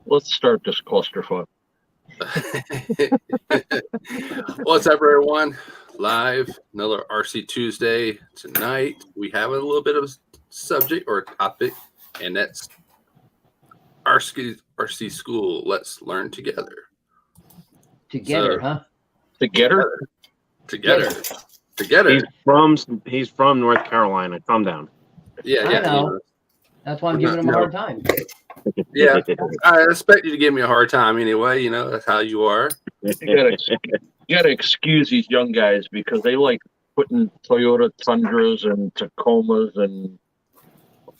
Let's start this clusterfuck. What's up, everyone? Live, another RC Tuesday. Tonight, we have a little bit of subject or topic, and that's RC School. Let's learn together. Together, huh? Together? Together. He's from North Carolina. Calm down. Yeah. I know. That's why I'm giving him a hard time. Yeah, I expect you to give me a hard time anyway. You know, that's how you are. You gotta excuse these young guys because they like putting Toyota Tundras and Tacomas and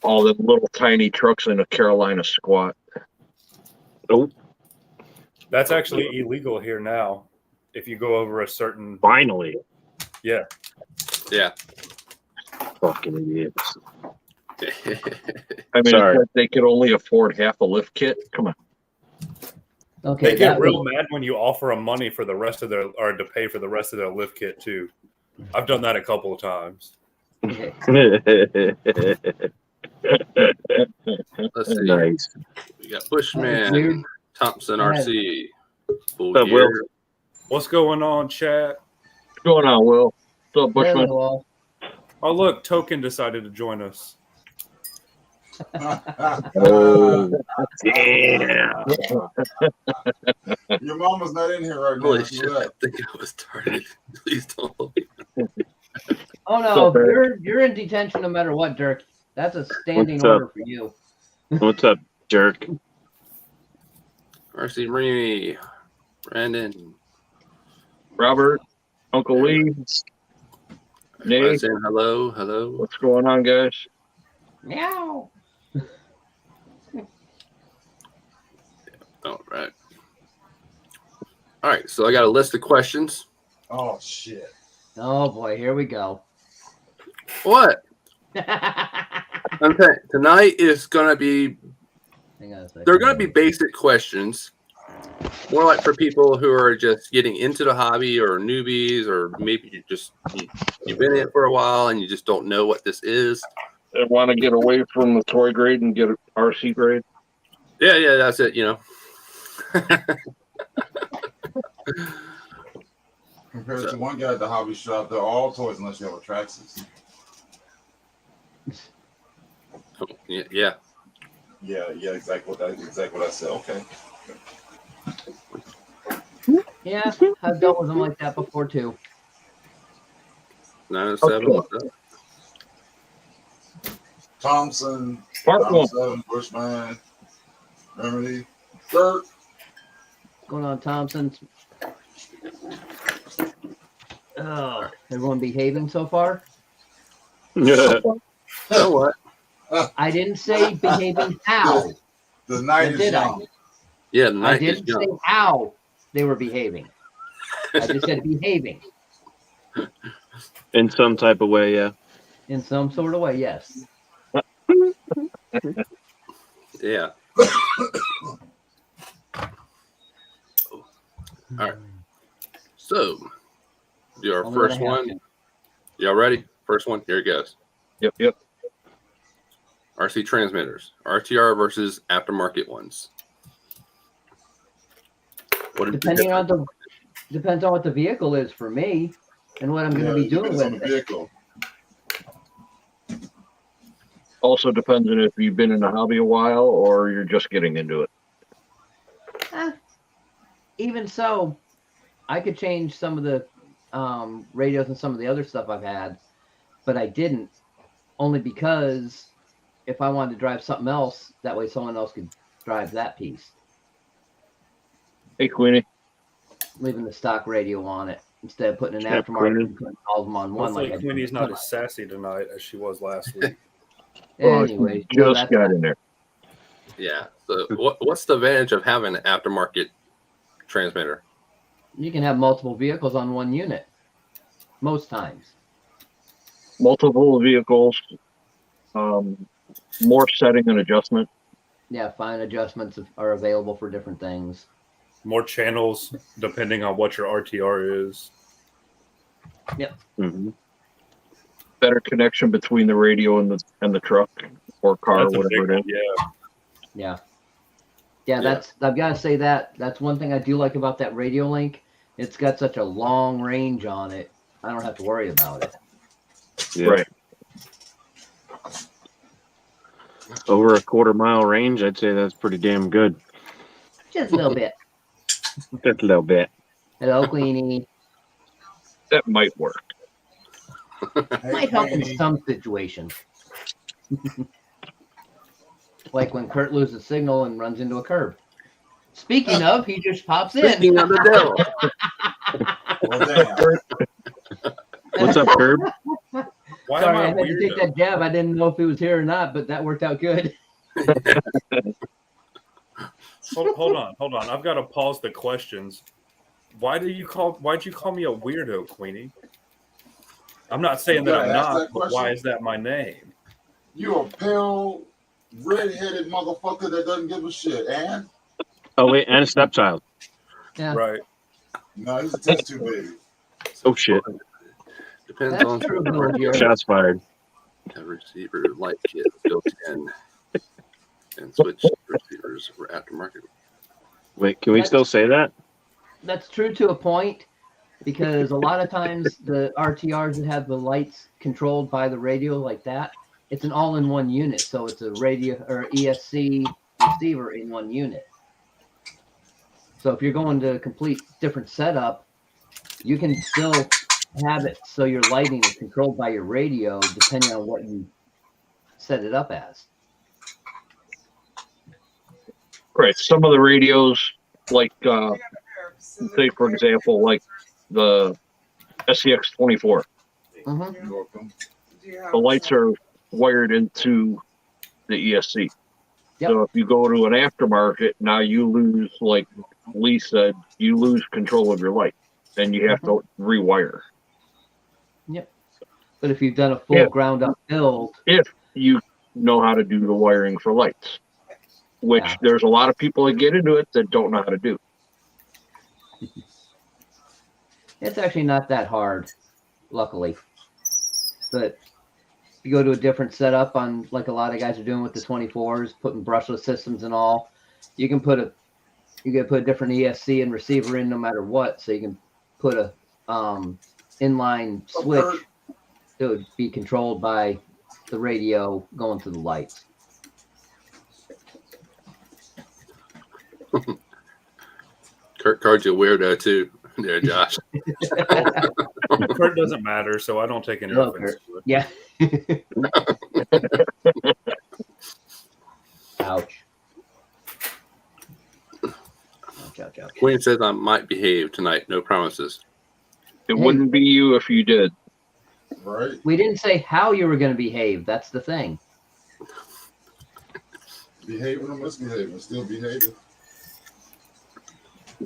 all them little tiny trucks in a Carolina squat. Nope. That's actually illegal here now. If you go over a certain, Finally. yeah. Fucking idiots. I mean, Sorry. it's like they could only afford half a lift kit. Come on. Okay, They get that real mad when you offer them money for the rest of their, or to pay for the rest of their lift kit too. I've done that a couple of times. okay. Let's see. Nice. We got Bushman, Weird. Thompson, Go ahead. RC. Full What's up, gear. Will? What's going on, chat? What's going on, Will? What's up, Bushman? Hello. Oh, look, Token decided to join us. Oh, damn. Your mama's not in here right now. Holy She shit, I left. think I was started. Please don't. Oh no, you're in detention no matter what, Dirk. That's a standing What's up? order for you. What's up, jerk? RC Marini, Brandon. Robert, Uncle Lee, Everybody Nate. saying hello. What's going on, guys? Meow. All right, so I got a list of questions. Oh shit. Oh boy, here we go. What? Okay, tonight is gonna be. Hang on a second. They're gonna be basic questions, more like for people who are just getting into the hobby or newbies, or maybe you've been in it for a while and you just don't know what this is. They want to get away from the toy grade and get an RC grade. Yeah, that's it. You know. Compared to one guy at the hobby shop, they're all toys unless you have a Traxxas. Yeah. Yeah, exactly what I said. Okay. Yeah, I've dealt with them like that before too. 907. What's up? Thompson, Part one. 7, Bushman, Remedy, Dirk. What's going on, Thompson? Oh, everyone behaving so far? Yeah. So what? I didn't say behaving how. The night Or is did I? young. Yeah, the I night is didn't say young. how they were behaving. I just said behaving In some type of way, yeah. in some sort of way. Yes. Yeah. All right. So, do our Only first when I have one. Y'all ready? First one. Here it goes. Yep. RC transmitters, RTR versus aftermarket ones. What Depends on what the vehicle is for me and what I'm going to be doing depends on with the it. vehicle. Also depends on if you've been in the hobby a while or you're just getting into it. Even so, I could change some of the radios and some of the other stuff I've had, but I didn't, only because if I wanted to drive something else, that way someone else could drive that piece, Hey, Queenie. leaving the stock radio on it instead of putting an Yeah, aftermarket Queenie. and putting all of them on one. Hopefully, Like I Queenie's did. not as sassy tonight as she was last week. Anyway, Just got in there. Yeah. So, what's the advantage of having an aftermarket transmitter? you can have multiple vehicles on one unit most times. Multiple vehicles, more setting and adjustment. Yeah, fine adjustments are available for different things. More channels depending on what your RTR is. Mm-hmm. Better connection between the radio and the truck or car, That's a big whatever it one, is. yeah. Yeah. Yeah, I've got to say that's one thing I do like about that Radio Link. It's got such a long range on it. I don't have to worry about it. Yeah. Right. Over a quarter-mile range, I'd say that's pretty damn good. Just a little bit. Just a little bit. Hello, Queenie. That might work. Hey, Might help in Queenie. some situations. Like when Kurt loses signal and runs into a curb. Speaking of, he just pops in. Speaking of the devil, Well, damn. What's up, Herb? Why Sorry, I am had I to take weird? that jab. I didn't know if he was here or not, but that worked out good. Hold on. I've got to pause the questions. Why'd you call me a weirdo, Queenie? I'm not saying that You I'm gotta ask not, that but question. why is that my name? You a pale, red-headed motherfucker that doesn't give a shit, and Oh, wait, and a stepchild. Yeah, Right. no, he's a test tube baby. Oh, shit. depends that's on true. the Bill, you're- Shots fired. receiver light kit built in, and switch receivers were aftermarket. Wait, can we still say that? That's true to a point, because a lot of times the RTRs that have the lights controlled by the radio like that, it's an all-in-one unit. So it's a radio or ESC receiver in one unit. So if you're going to a complete different setup, you can still have it so your lighting is controlled by your radio depending on what you set it up as. Right. Some of the radios, like, say, for example, like the SCX24, Mhm. You're welcome. the lights are wired into the ESC. Yep. So if you go to an aftermarket, now you lose, like Lee said, you lose control of your light and you have to rewire. But if you've done a full Yeah. ground up build, If you know how to do the wiring for lights, which Yeah. there's a lot of people that get into it that don't know how to do. it's actually not that hard, luckily. But if you go to a different setup on like a lot of guys are doing with the 24s, putting brushless systems and all, you can put a different ESC and receiver in no matter what. So you can put a inline switch that would be controlled by the radio going to the lights. Kurt called you a weirdo too, there, Josh. Kurt doesn't matter, so I don't take any Hello, offense Kurt. to it. Yeah. Ouch. Ouch, ouch, ouch. Queen says I might behave tonight. No promises. It Hey. wouldn't be you if you did. Right? We didn't say how you were going to behave. That's the thing. Behaving or misbehaving, still behaving.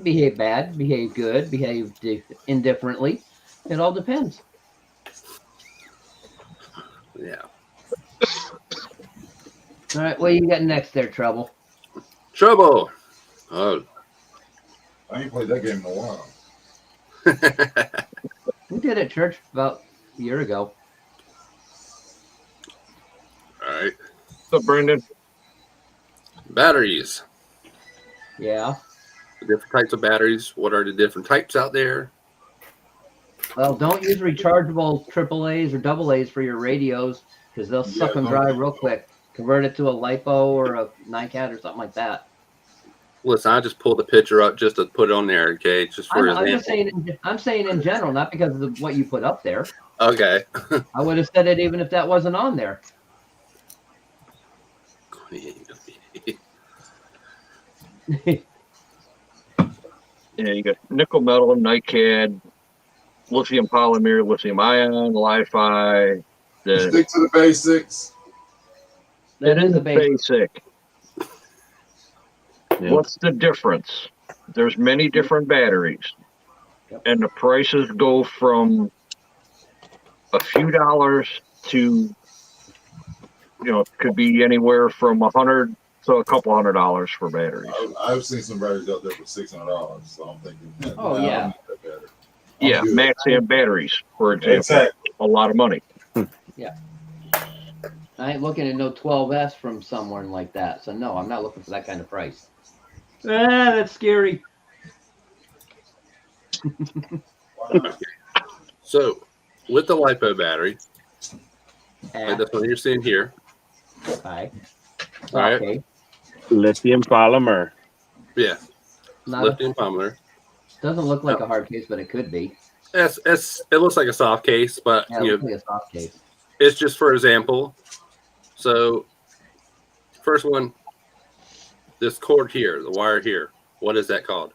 Behave bad, behave good, behave indifferently. It all depends. Yeah. All right, what you got next there, Trouble? Trouble. Oh. I ain't played that game in a while. We did at church about a year ago. All right. So, Brendan, Batteries. Yeah. The different types of batteries. What are the different types out there? Well, don't use rechargeable AAAs or AA's for your radios because they'll suck them don't dry do real quick. Convert it to a LiPo or a NiCad or something like that. Listen, I just pulled the picture up just to put it on there, okay? Just for I'm just example. I'm saying in general, not because of what you put up there. Okay. I would have said it even if that wasn't on there. yeah, you got nickel metal, NiCad, lithium polymer, lithium ion, Li-Fi. Stick to the basics. That It is is a basic. basic. Yeah. What's the difference? There's many different batteries, Yep. and the prices go from a few dollars to, could be anywhere from $100 to a couple $100 for batteries. I've seen some batteries out there for $600, so I'm thinking, Oh, nah, yeah. I don't need that battery. I'm Yeah, good. Maxam batteries, for example, Exactly. a lot of money. I ain't looking at no 12S from somewhere like that. So no, I'm not looking for that kind of price. That's scary. So, with the LiPo battery, like Ah, this one you're seeing here, hi. All right. Okay. Lithium polymer. yeah, Not a, lithium polymer. doesn't look like a hard case, but it could be. It looks like a soft case, but Yeah, it looks like a soft case. it's just for example. So, first one, this cord here, the wire here, what is that called?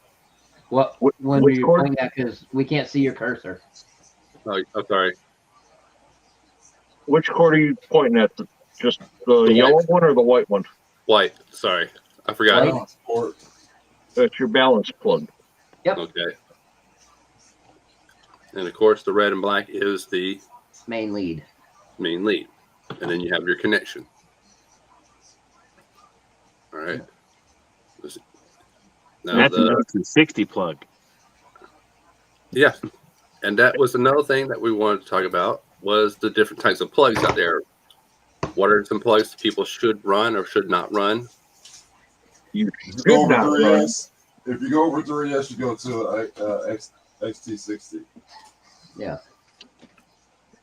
What Which when were you cord? pointing at? Because we can't see your cursor. Oh, sorry. Which cord are you pointing at? Just the The yellow white. one or the white one? White. Sorry, I forgot. White? Or That's your balance plug. Okay. And of course, the red and black is the Main lead. main lead, and then you have your connection. All right. Now That's an 60 plug. yeah, and that was another thing that we wanted to talk about was the different types of plugs out there. What are some plugs that people should run or should not run? You if you go should over not run. 3S, if you go over 3S, you go to XT60. Yeah.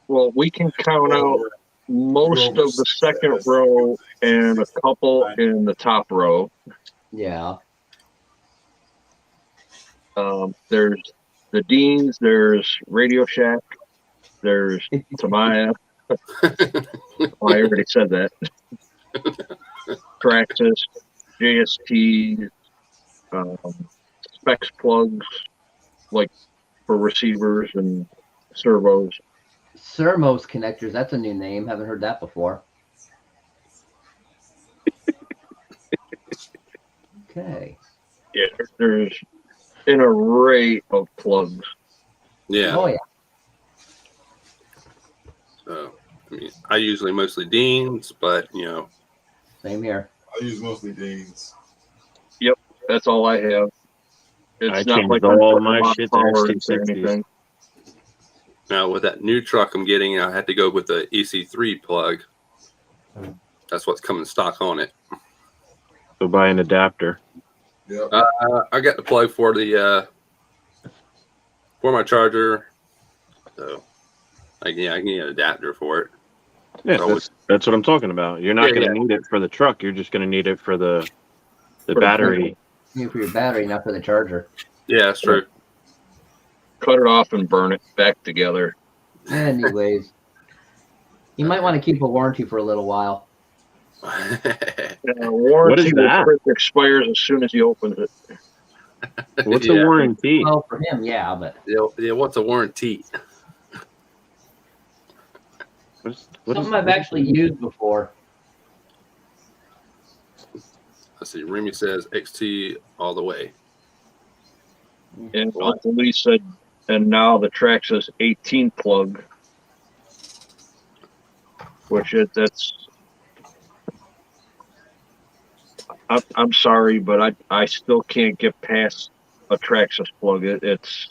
Well, we can count out most of the second row and a couple in the top row. Yeah. There's the Deans, there's Radio Shack, there's Tamaya. Oh, I already said that. Traxxas, JST, specs plugs, like for receivers and servos. Sermos connectors. That's a new name. Haven't heard that before. Okay. Yeah, there's an array of plugs. Yeah. Oh yeah. So, I mean, I usually mostly Deans, but Same here. I use mostly Deans. That's all I have. It's I not changed like all I'm my putting shit to power into ST60s. anything. now with that new truck I'm getting, I had to go with the EC3 plug. That's what's coming stock on it. So buy an adapter. Yep. I got the plug for the for my charger, so I can get an adapter for it. Yeah, So that's what I'm talking about. You're not Yeah, going to yeah. need it for the truck. You're just going to need it for the the battery. Need for your battery, not for the charger. Yeah, that's true. Cut it off and burn it back together. Anyways, you might want to keep a warranty for a little while. Warranty is that? expires as soon as he opens it. What's Yeah. a warranty? Well, for him, yeah, but Yeah, what's a warranty? something I've actually used before. Let's see. Remy says XT all the way. And Uncle Lee said, and now the Traxxas 18 plug, which that's. I'm sorry, but I still can't get past a Traxxas plug. It's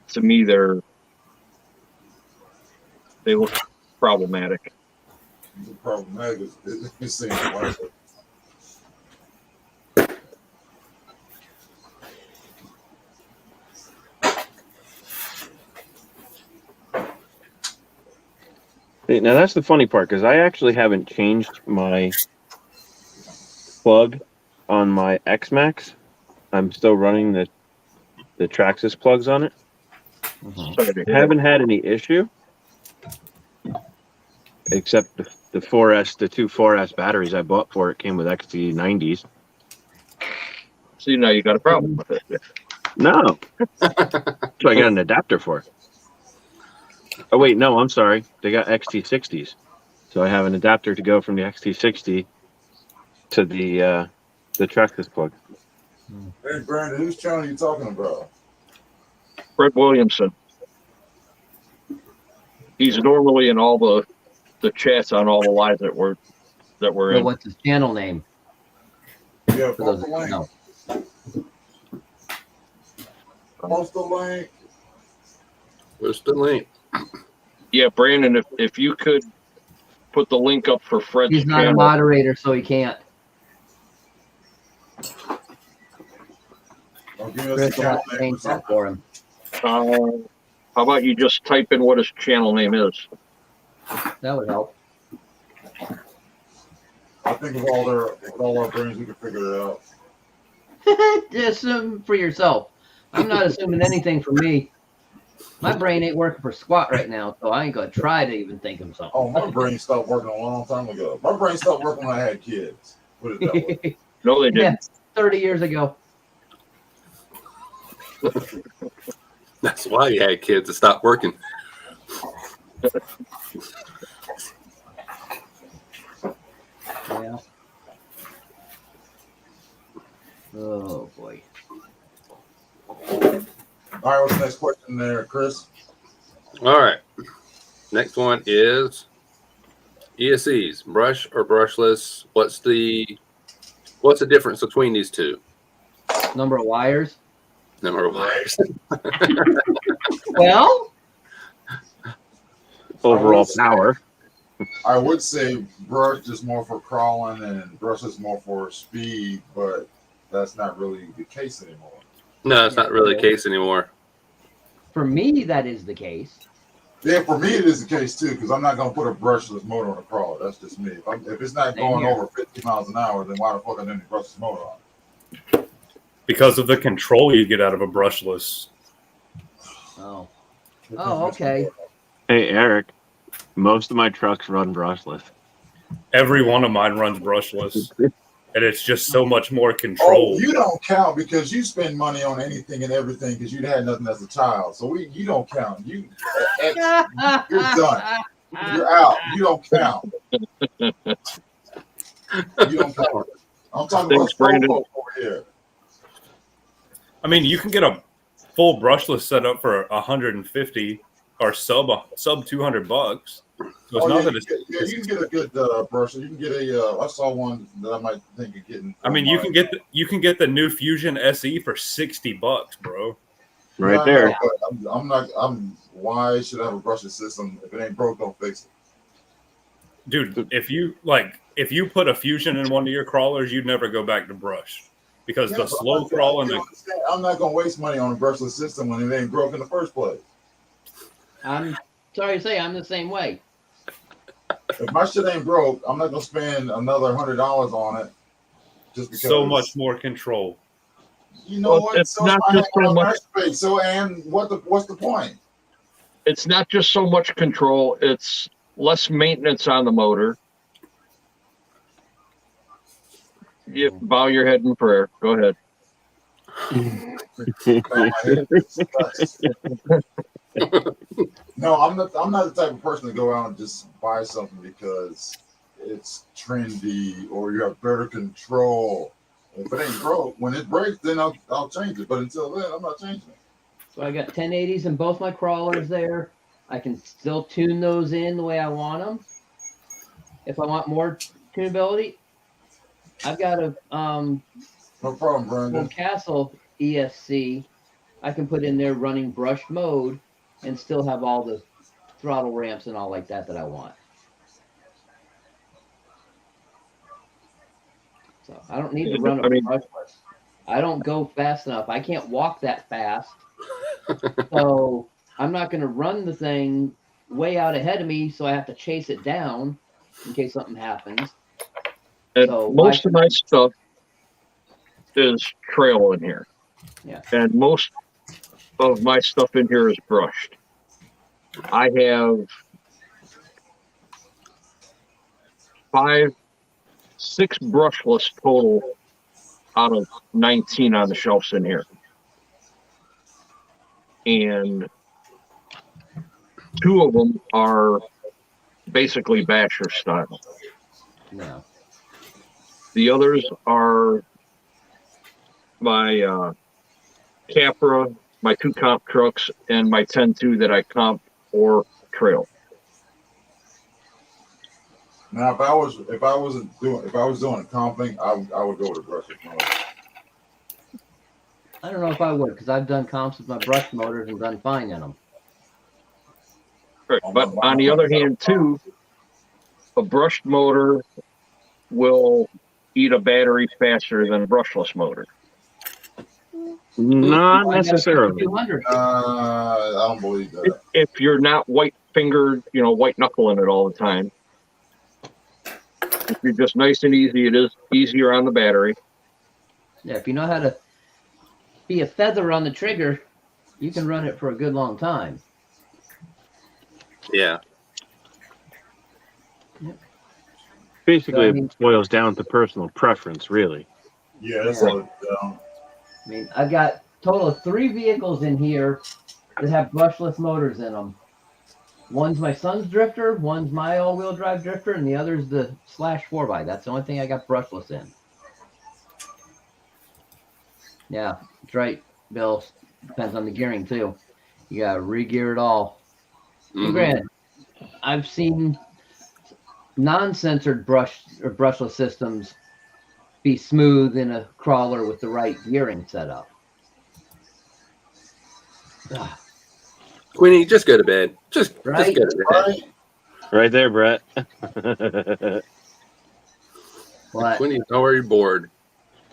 to me they look problematic. The problematic is it seems like it. Now that's the funny part because I actually haven't changed my plug on my X-Max. I'm still running the Traxxas plugs on it. Sorry to I hear haven't had any issue, except the 4S, the two 4S batteries I bought for it came with XT90s. that. See, now you got a problem with it. No, so I got an adapter for it. Oh wait, no, I'm sorry. They got XT60s, so I have an adapter to go from the XT60 to the Traxxas plug. Hey Brandon, whose channel are you talking about? Fred Williamson. He's normally in all the chats on all the lives that we're So in. what's his channel name? Yeah, For post those the that link. know. Post the link. Where's the link? Yeah, Brandon, if you could put the link up for Fred's He's not a channel. moderator, so he can't. Or give us Chris the will have channel to name or change that something. for him. How about you just type in what his channel name is? That would help. I think with all our brains, we can figure it out. Assume for yourself. I'm not assuming anything for me. My brain ain't working for squat right now, so I ain't gonna try to even think of something. Oh, my brain stopped working a long time ago. My brain stopped working when I had kids. Put it that way. No, they didn't. Yeah, 30 years ago. That's why you had kids to stop working. Yeah. Oh boy. All right, what's the next question there, Chris? All right. Next one is ESCs, brush or brushless. What's the difference between these two? Number of wires. Number of wires. Well, Overall power. I would say brush is more for crawling and brush is more for speed, but that's not really the case anymore. No, it's not really the case anymore. for me, that is the case. Yeah, for me it is the case too, because I'm not gonna put a brushless motor on a crawler. That's just me. If it's not Same going here. over 50 miles an hour, then why the fuck I need a brushless motor on? Because of the control you get out of a brushless. Oh. Oh, okay. Hey, Eric, most of my trucks run brushless. Every one of mine runs brushless. And it's just so much more Oh, control. you don't count because you spend money on anything and everything because you had nothing as a child. So you don't count. You're done. You're out. You don't count. You don't count. I'm talking Thanks, about Brandon. over here. I mean, you can get a full brushless setup for 150 or sub $200. So it's not that it's. You can get a good brush. You can get a. I saw one that I might think of getting. I mean, you can get the new Fusion SE for $60, bro. Right Yeah, there. but I'm not. Why should I have a brushless system? If it ain't broke, don't fix it. Dude, if you put a Fusion in one of your crawlers, you'd never go back to brush because Yeah, the but slow crawl and the. I'm not gonna waste money on a brushless system when it ain't broke in the first place. I'm sorry to say, I'm the same way. If my shit ain't broke, I'm not gonna spend another $100 on it just because. So much more control. You know Well, what? it's So not I just have so a much. mesh space. So and what's the point? It's not just so much control, it's less maintenance on the motor. You bow your head in prayer. Go ahead. No, I'm not the type of person to go out and just buy something because it's trendy or you have better control. If it ain't broke, when it breaks, then I'll change it. But until then, I'm not changing it. So I got 1080s in both my crawlers there. I can still tune those in the way I want them. If I want more tunability, I've got a No problem, Brandon. Castle ESC. I can put in there running brush mode and still have all the throttle ramps and all like that I want. So I don't need to run a brushless. I don't go fast enough. I can't walk that fast. So I'm not going to run the thing way out ahead of me, so I have to chase it down in case something happens. And So most of my stuff is trail in here. Yeah. And most of my stuff in here is brushed. I have 6 brushless total out of 19 on the shelves in here. And 2 of them are basically basher style. No. The others are my Capra, my 2 comp trucks, and my 10-2 that I comp or trail. Now, if I was doing a comping, I would go with a brushless motor. I don't know if I would, because I've done comps with my brush motors and done fine in them. Right. But on the other hand, too, a brushed motor will eat a battery faster than a brushless motor. Not Why not necessarily. 200? I don't believe that. If you're not white fingered, white knuckling it all the time. If you're just nice and easy, it is easier on the battery. Yeah, if you know how to be a feather on the trigger, you can run it for a good long time. Yeah. Basically, So, I mean- it boils down to personal preference, really. Yeah, that's Yeah. all. I mean, I've got a total of 3 vehicles in here that have brushless motors in them. One's my son's drifter, one's my all-wheel drive drifter, and the other's the Slash 4x. That's the only thing I got brushless in. Yeah, that's right, Bill. Depends on the gearing too. You gotta re-gear it all. And Mhm. granted, I've seen non-censored brushless systems be smooth in a crawler with the right gearing setup. Ah, Queenie, just go to bed. Just Right? go to bed. Right? Right there, Brett. What? Queenie's already bored.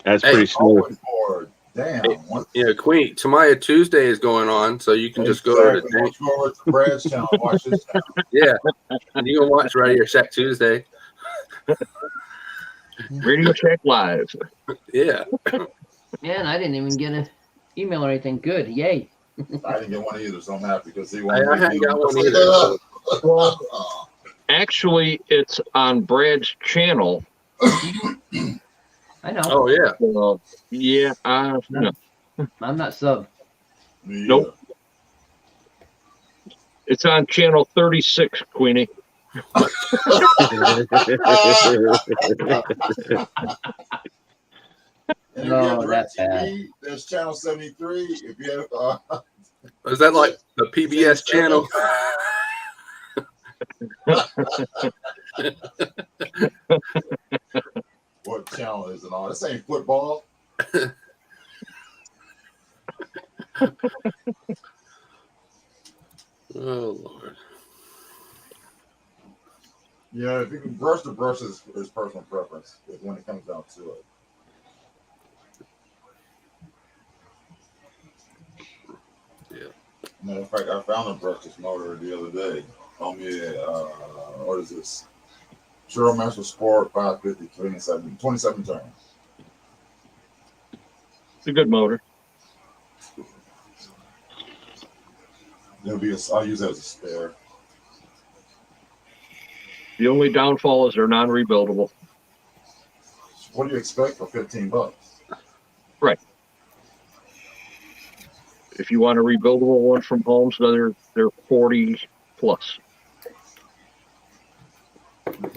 That's Hey, pretty smooth. Always bored. Damn. Hey, What? Yeah, Queenie, Tomorrow Tuesday is going on, so you can just go over to Exactly. Tank. Go over to Brad's channel and watch his channel. Yeah. You can watch Radio Shack Tuesday. Radio Shack Live. Yeah. Man, I didn't even get an email or anything. Good. Yay. I didn't get one either, so I'm happy because he I wanted haven't got one either. Well, actually, it's on Brad's channel. I know. Oh, yeah. Yeah, no. I'm not sub. Nope. It's on channel 36, Queenie. And if you Oh, have that's DirecTV, there's channel 73. If you have Is that like the PBS channel? what channel is it on? This ain't football. Oh, Lord. Yeah, if you can brush the brush is personal preference when it comes down to it. Matter of fact, I found a brushless motor the other day. On me, what is this? Cheryl Master Sport 550 27 turn. It's a good motor. I'll use that as a spare. The only downfall is they're non-rebuildable. What do you expect for $15? Right. If you want a rebuildable one from home, so they're 40 plus.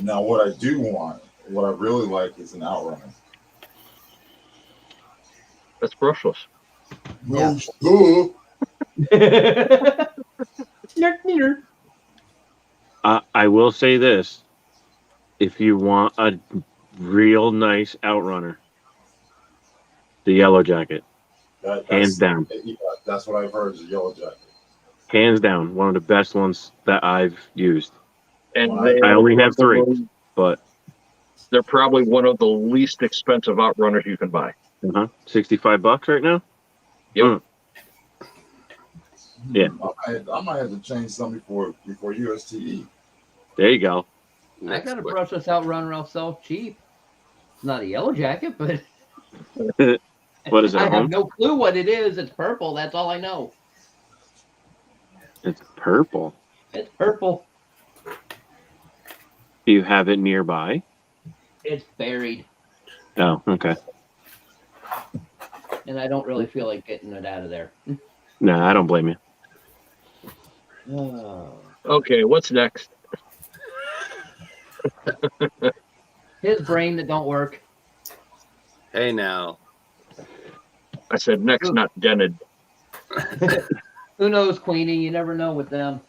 Now, what I do want, what I really like, is an outrunner. That's brushless. No, duh. I will say this. If you want a real nice outrunner, the Yellow Jacket. Hands down. Yeah, that's what I've heard is a Yellow Jacket. Hands down. One of the best ones that I've used. And Wow. they I only have 3, but they're probably one of the least expensive outrunners you can buy. $65 right now? Yep. Yeah. I might have to change something before USTE. There you go. I Next got a question. brushless outrunner I'll sell cheap. It's not a Yellow Jacket, but What is it, I a have home? no clue what it is. It's purple. That's all I know. It's purple. It's purple. Do you have it nearby? It's buried. Oh, okay. And I don't really feel like getting it out of there. No, I don't blame you. Oh. Okay, what's next? His brain that don't work. Hey, now. I said next, not dented. Who knows, Queenie? You never know with them.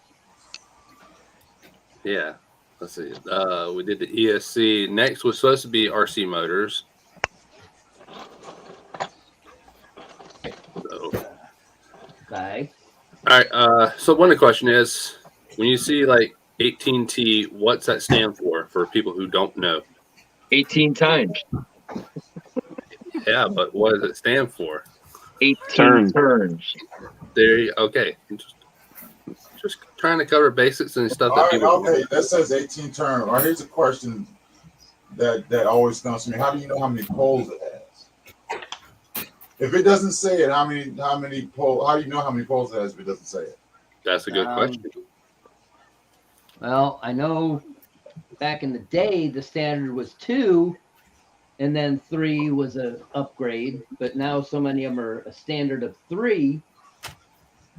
Yeah. Let's see. We did the ESC. Next was supposed to be RC Motors. So, Okay. all right. So one of the question is, when you see like 18T, what's that stand for people who don't know? 18 times. Yeah, but what does it stand for? 18 turns. There you okay. Just trying to cover basics and stuff All that right, people okay, that says 18 turn. All right, here's a question that always comes to me. How do you know how many poles it has? If it doesn't say it, how many poles? How do you know how many poles it has if it doesn't say it? That's a good question. Well, I know back in the day the standard was 2, and then 3 was a upgrade. But now so many of them are a standard of 3.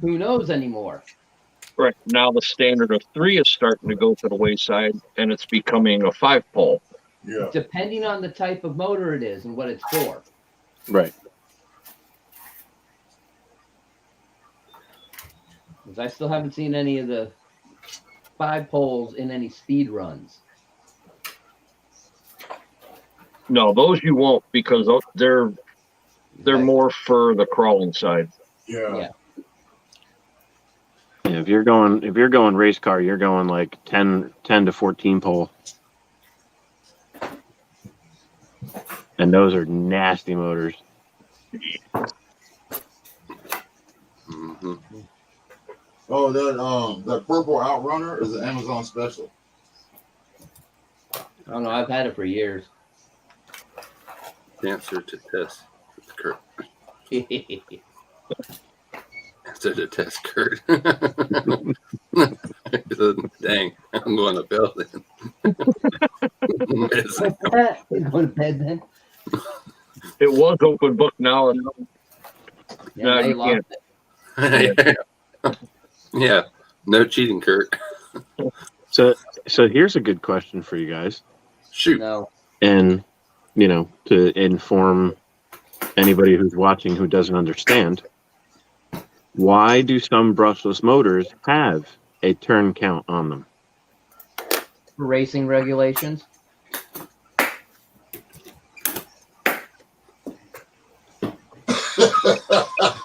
Who knows anymore? Right now, the standard of 3 is starting to go to the wayside, and it's becoming a 5-pole. Yeah. Depending on the type of motor it is and what it's for. Right. Because I still haven't seen any of the 5 poles in any speed runs. No, those you won't, because they're more for the crawling side. Yeah. Yeah. Yeah, if you're going race car, you're going like 10 to 14 pole. And those are nasty motors. Mm-hmm. Oh, that purple Outrunner is an Amazon special. I don't know. I've had it for years. Answer to test Kurt. Answer to test Kurt. Dang, I'm going to bed then. What's that? You going to bed then? It was open book now, and Yeah, no, they you lost can't. it. Yeah, no cheating, Kurt. So here's a good question for you guys. Shoot. No. And, to inform anybody who's watching who doesn't understand, why do some brushless motors have a turn count on them? Racing regulations.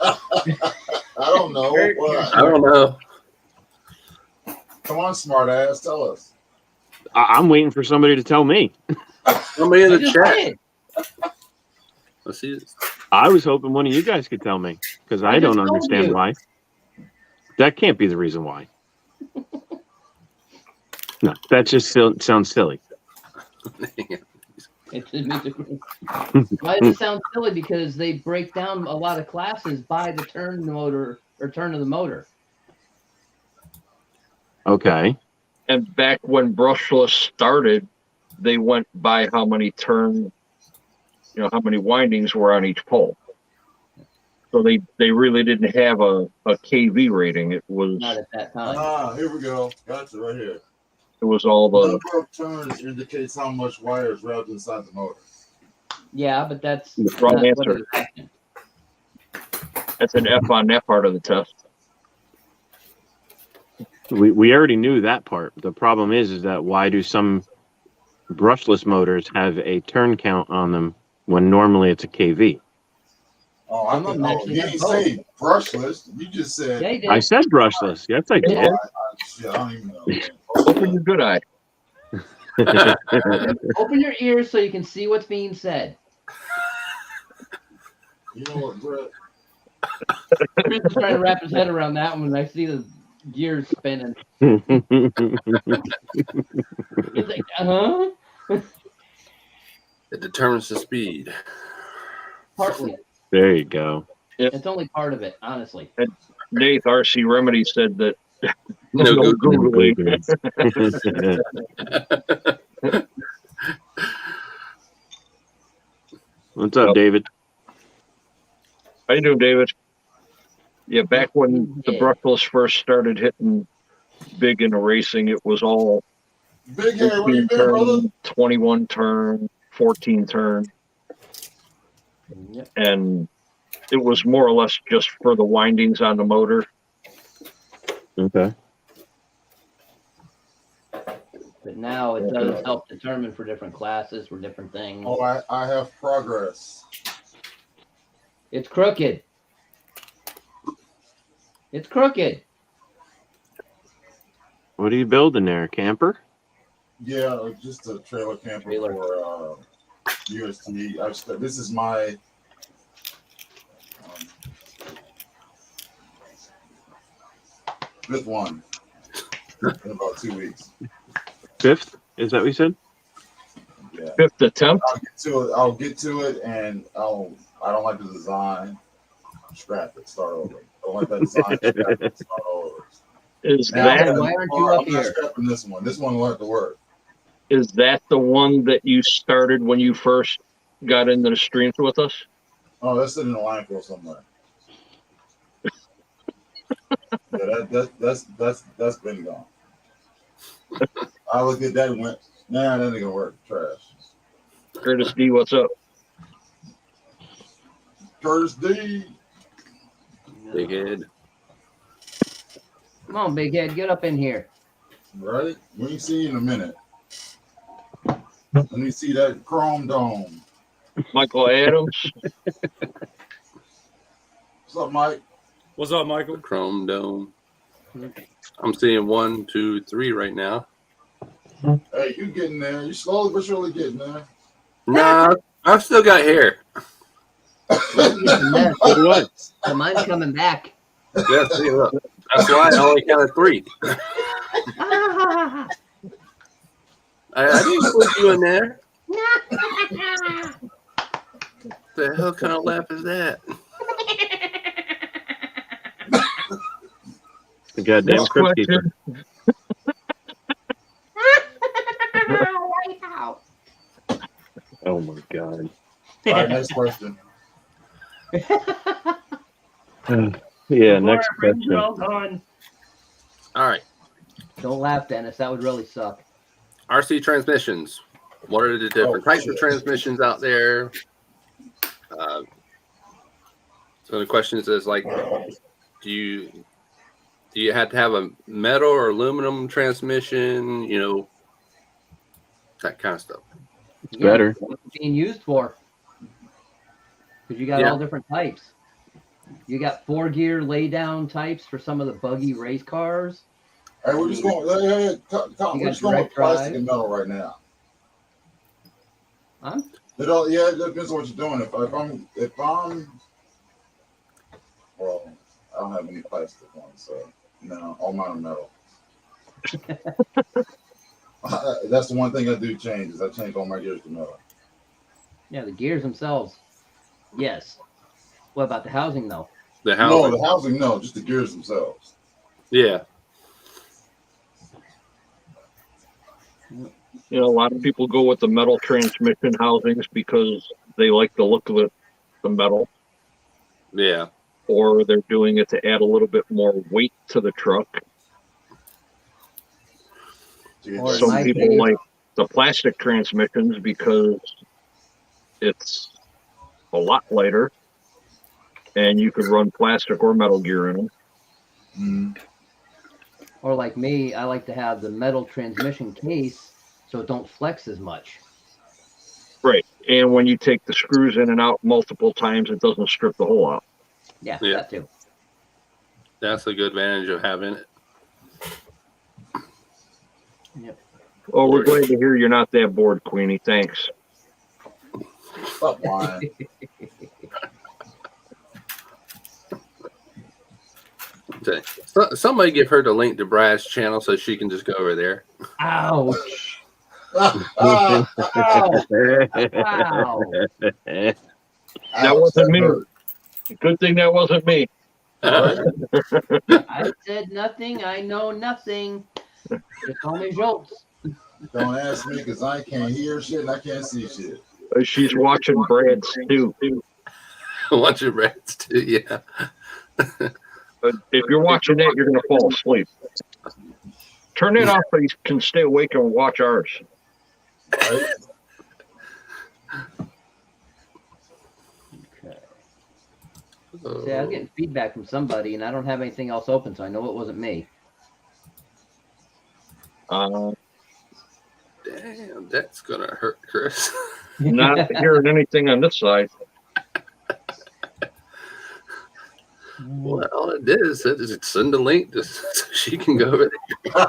I don't know. What? I don't know. Come on, smart ass, tell us. I'm waiting for somebody to tell me. Somebody in I the just chat. did. Let's see this. I was hoping one of you guys could tell me, because I I just don't told understand you. why. That can't be the reason why. No, that just sounds silly. Why does it sound silly? Because they break down a lot of classes by the turn motor or turn of the motor. Okay. And back when brushless started, they went by how many how many windings were on each pole. So they really didn't have a KV rating. It was Not at that time. Here we go. Gotcha, right here. it was all The the number of turns indicates how much wire is wrapped inside the motor. Yeah, but that's Wrong not answer. what he's asking. that's an F on that part of the test. We already knew that part. The problem is that why do some brushless motors have a turn count on them when normally it's a KV? Oh, I Some of think them actually you have didn't both. say brushless. You just said. Yeah, he did. I said brushless. Yes, I did. I don't even know. Man. Open your good eye. Open your ears so you can see what's being said. You know what, Brett? Chris is trying to wrap his head around that one. I see the gears spinning. He's like, It determines the speed. partly. There you go. It's only part of it, honestly. Nate RC Remedy said that No no Googling. Googling. What's up, David? How you doing, David? Yeah, back when the brushless first started hitting big into racing, it was all Big Harry, where you 18 been, brother? turn, 21 turn, 14 turn, Yep. and it was more or less just for the windings on the motor. Okay. But now it does help determine for different classes, for different things. Oh, I have progress. It's crooked. It's crooked. What are you building there, camper? Yeah, just a trailer camper Trailer. for UST. This is my fifth one in about 2 weeks. Fifth? Is that what you said? Yeah. Fifth attempt. I'll get to it, and I don't like the design. Scrap it. Start over. I don't like that design. Scrap it. Start over. Is Now, that why aren't you up I'm not here? scrapping this one. This one will have to work. is that the one that you started when you first got into the streams with us? Oh, that's sitting in the line for somewhere. Yeah, that's been gone. I looked at that and went, nah, that ain't gonna work. Trash. Curtis D, what's up? Curtis D. Big head. Come on, big head, get up in here. Right? We ain't see you in a minute. Let me see that chrome dome. Michael Adams. What's up, Mike? What's up, Michael? Chrome Dome. I'm seeing 1, 2, 3 right now. Hey, you getting there. You slowly but surely getting there. Nah, I've still got hair. So mine's coming back. Yeah, see, look. That's why I only counted 3. I didn't put you in there. The hell kind of laugh is that? The goddamn Next crypt keeper. question. Oh my god. All right, next question. Yeah, next question. All right. Don't laugh, Dennis. That would really suck. RC transmissions. What are the different types of shit. transmissions out there? So the question is like, do you have to have a metal or aluminum transmission? You know, that kind of stuff. It's better. What's it being used for? Because you got all different types. You got 4-gear laydown types for some of the buggy race cars. Hey, we're just going. We're just going with plastic and metal right now. Huh? It depends on what you're doing. If I'm, well, I don't have any plastic ones, so no, all mine are metal. That's the one thing I do change is I change all my gears to metal. Yeah, the gears themselves. Yes. What about the housing though? The housing. No, the housing, no, just the gears themselves. Yeah. You know, a lot of people go with the metal transmission housings because they like the look of the metal, Yeah. or they're doing it to add a little bit more weight to the truck. Or in Some my people case- like the plastic transmissions because it's a lot lighter and you could run plastic or metal gear in them. Mm. Or like me, I like to have the metal transmission case so it don't flex as much. Right. And when you take the screws in and out multiple times, it doesn't strip the hole out. Yeah, Yeah. that too. That's a good advantage of having it. Yep. Oh, we're glad to hear you're not that bored, Queenie. Thanks. Stop lying. Somebody give her the link to Brad's channel so she can just go over there. Ouch. Ah, Wow. That wasn't me. Good thing that wasn't me. Right? I said nothing. I know nothing. Just call me Schultz. Don't ask me because I can't hear shit and I can't see shit. She's watching Brad's too. Watch your Brad's too, yeah. But if you're watching that, you're going to fall asleep. Turn it off so you can stay awake and watch ours. Right? Okay. See, I was getting feedback from somebody, and I don't have anything else open, so I know it wasn't me. Not Damn, that's gonna hurt, Chris. hearing anything on this side. Well, all it did is send a link just so she can go over there.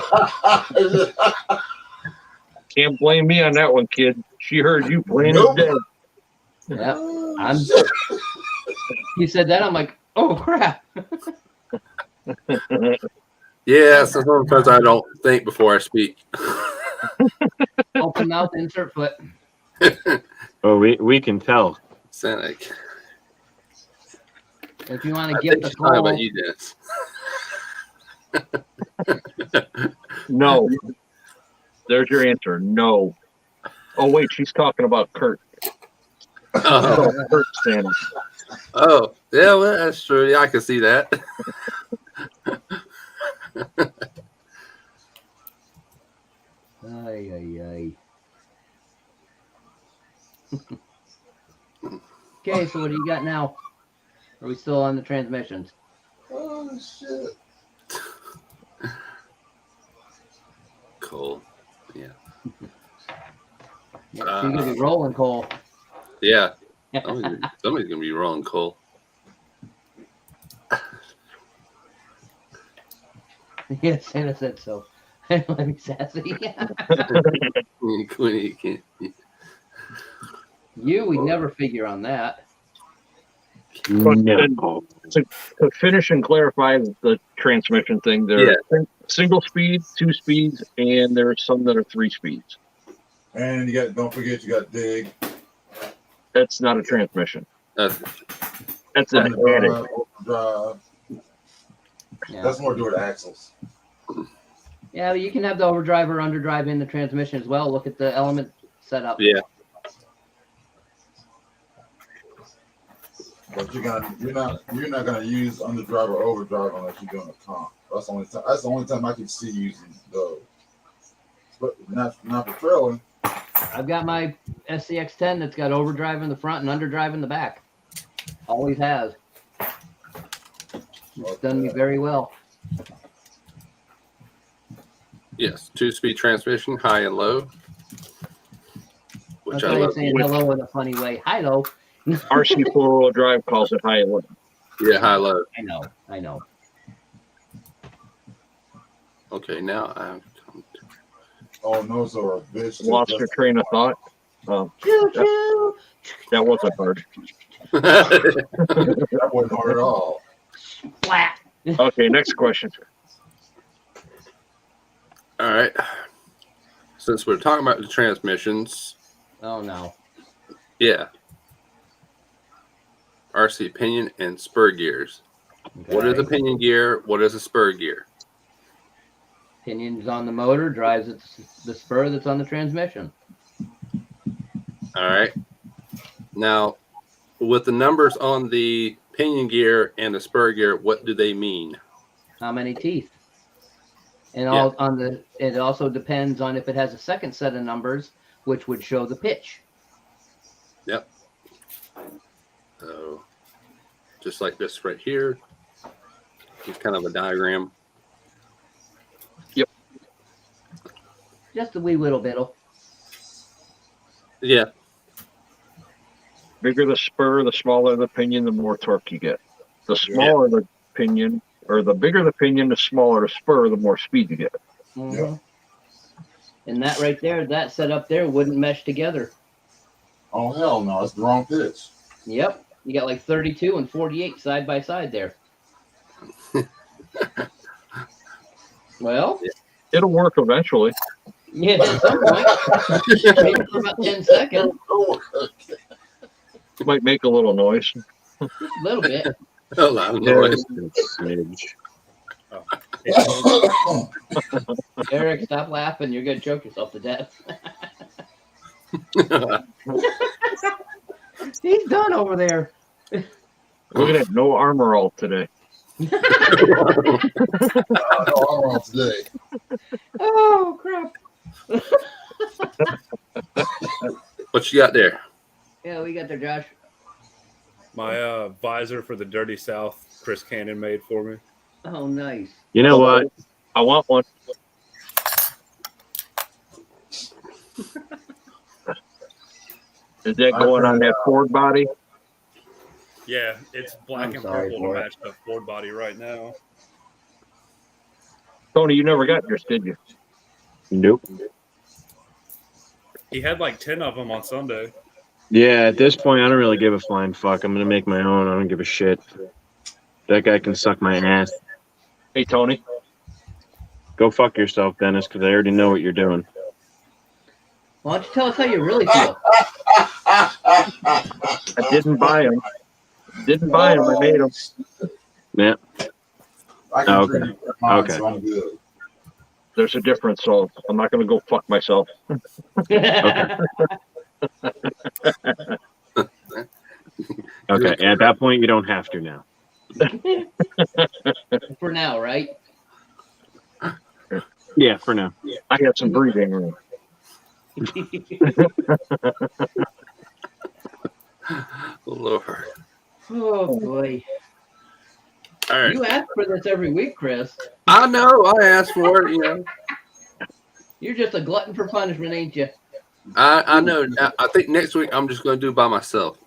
Can't blame me on that one, kid. She heard you playing Nope. it Yeah, you said that, I'm like, oh crap. dead. Yeah, so sometimes I don't think before I speak. Open mouth, insert foot. Oh, we can tell. Cynic. If you want I to think gift a she's talking about Cole, you, Dennis. No. There's your answer. No. Oh wait, she's talking about Kurt. Oh, Kurt Santa. oh, yeah, well, that's true. Yeah, I can see that. ay, ay, ay. Okay, so what do you got now? Are we still on the transmissions? Oh shit! Cool. Yeah. Yeah, so you're gonna be rolling, Cole. Yeah. Somebody's gonna be rolling coal. Yes, Santa said so. Let me sassy. Quinny can't. You would never figure on that. No. To finish and clarify the transmission thing, there's single speed, 2 speeds, and there's some that are 3 speeds. And you got, don't forget, you got dig. That's not a transmission. That's an Underdrive, added. overdrive. Yeah. That's more to do with axles. Yeah, but you can have the overdrive or underdrive in the transmission as well. Look at the element setup. Yeah. But you're not gonna use underdrive or overdrive unless you're doing a comp. That's the only time I can see using those. But not for trailing. I've got my SCX10 that's got overdrive in the front and underdrive in the back. Always has. It's done me very well. Yes. 2-speed transmission, high and low. Which That's I why you're love. saying hello in a funny way. Hi, low. RC 4-wheel drive calls it high and low. Yeah, high low. I know. Okay, now I'm. Oh no, so a bitch. Lost your train of thought. Choo choo. That wasn't hard. That wasn't hard at all. Flat. Okay, next question. All right. Since we're talking about the transmissions, Oh no. yeah. RC pinion and spur gears. What is a pinion gear? What is a spur gear? Pinion's on the motor, drives the spur that's on the transmission. All right. Now, with the numbers on the pinion gear and the spur gear, what do they mean? How many teeth? And all on the. It also depends on if it has a second set of numbers, which would show the pitch. Yep. So, just like this right here, it's kind of a diagram. Just a wee little bit. Yeah. Bigger the spur, the smaller the pinion, the more torque you get. The smaller the pinion, or the bigger the pinion, the smaller the spur, the more speed you get. Mm-hmm. Yeah. And that right there, that setup there wouldn't mesh together. Oh hell no, it's the wrong pitch. Yep. You got like 32 and 48 side by side there. Well, It'll work eventually. yeah, at some point. Maybe for about 10 seconds. It might make a little noise. Just a little bit. A loud noise. Eric, stop laughing. You're going to choke yourself to death. He's done over there. Look at that, no armor all today. No, I'm wrong today. Oh, crap. What you got there? Yeah, we got there, Josh. My visor for the Dirty South, Chris Cannon made for me. Oh, nice. You know what? I want one. Is that going on that Ford body? Yeah, it's black I'm and sorry purple for to it. match the Ford body right now. Tony, you never got yours, did you? Nope. He had like 10 of them on Sunday. Yeah, at this point, I don't really give a flying fuck. I'm gonna make my own. I don't give a shit. That guy can suck my ass. Hey, Tony. Go fuck yourself, Dennis, because I already know what you're doing. Why don't you tell us how you really feel? I didn't buy them. Didn't buy them. I made them. Yeah. I can Okay. drink mine, Okay. so I'm good. There's a difference, so I'm not going to go fuck myself. Okay. At that point, you don't have to now. For now, right? Yeah, for now. I got some breathing room. Lord. Oh boy. All right. You ask for this every week, Chris. I know. I asked for it. You know. You're just a glutton for punishment, ain't you? I know. I think next week I'm just going to do it by myself.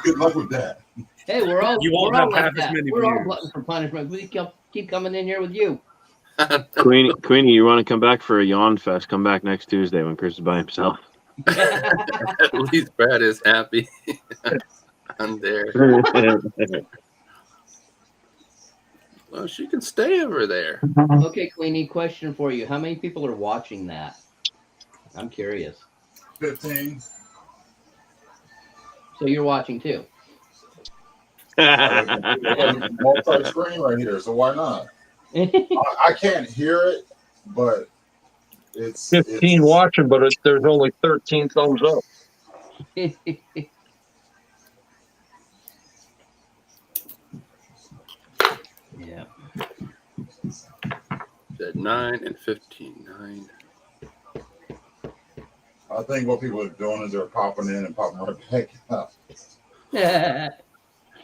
Good luck with that. Hey, we're all You won't we're all have half like as that. many We're all views. glutton for punishment. We keep coming in here with you. Queenie, you want to come back for a yawn fest? Come back next Tuesday when Chris is by himself. At least Brad is happy. I'm there. Well, she can stay over there. Okay, Queenie, question for you. How many people are watching that? I'm curious. 15. So you're watching too? Multi-screen right here, so why not? I can't hear it, but it's 15 watching, but there's only 13 thumbs up. Yeah. At 9 and 15. 9. I think what people are doing is they're popping in and popping right back out.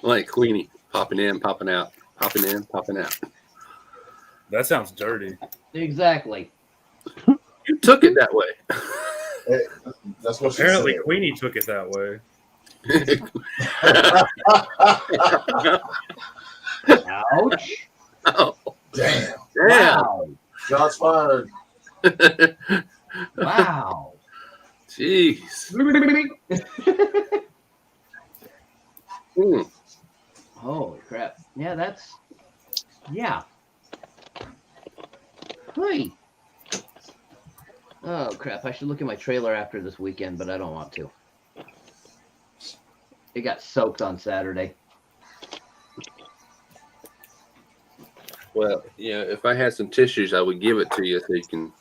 Like Queenie, popping in, popping out, popping in, popping out. That sounds dirty. Exactly. You took it that way. Hey, that's what she Apparently, said. Queenie took it that way. Ouch. Oh, Damn. damn. Wow. Shots fired. Wow. Jeez. Mm. Holy crap. Yeah, that's. Yeah. Hey. Oh, crap. I should look at my trailer after this weekend, but I don't want to. It got soaked on Saturday. Well, yeah, if I had some tissues, I would give it to you so you can.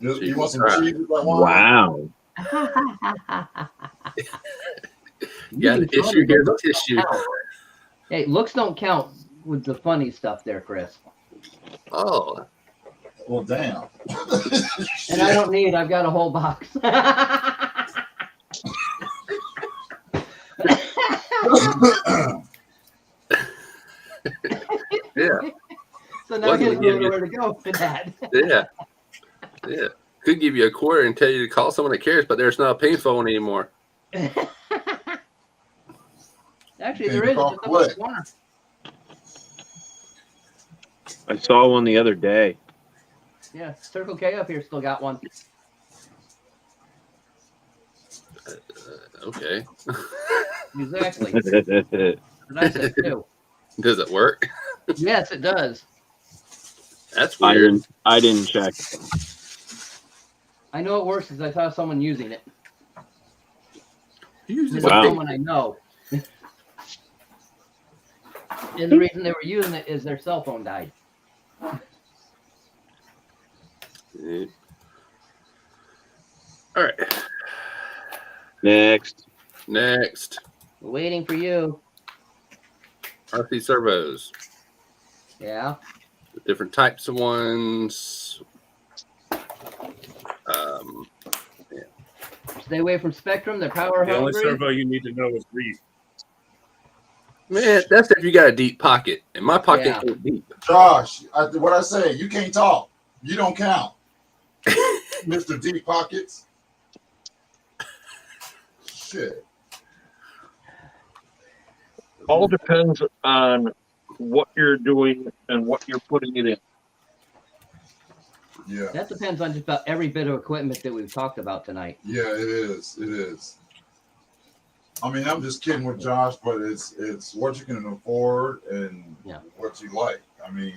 You want some Right. cheese with that wine? Wow. Yeah, the issue here's the tissue. Hey, looks don't count with the funny stuff there, Chris. Oh, Well, damn. And I don't need, I've got a whole box. yeah, So now Wasn't here's to give you- where to go for that. yeah, yeah. Could give you a quarter and tell you to call someone that cares, but there's not a payphone anymore. Actually, Okay, there is. call It's up in the Click. corner. I saw one the other day. Yeah, Circle K up here still got one. Okay. Exactly. What I said too. Does it work? Yes, it does. That's I weird. didn't check. I know it works because I saw someone using it. Usually It's Wow. someone I know. And the reason they were using it is their cell phone died. Yeah. All right. Next. Next, Waiting for you. RC servos. Yeah. Different types of ones. Stay away from Spectrum. They're power The only hungry. servo you need to know is Reef. Man, that's if you got a deep pocket. And my pocket Yeah. ain't deep. Josh, what I say, you can't talk. You don't count. Mr. Deep Pockets. Shit. All depends on what you're doing and what you're putting it in. Yeah. That depends on just about every bit of equipment that we've talked about tonight. Yeah, it is. It is. I mean, I'm just kidding with Josh, but it's what you can afford and Yeah. what you like. I mean,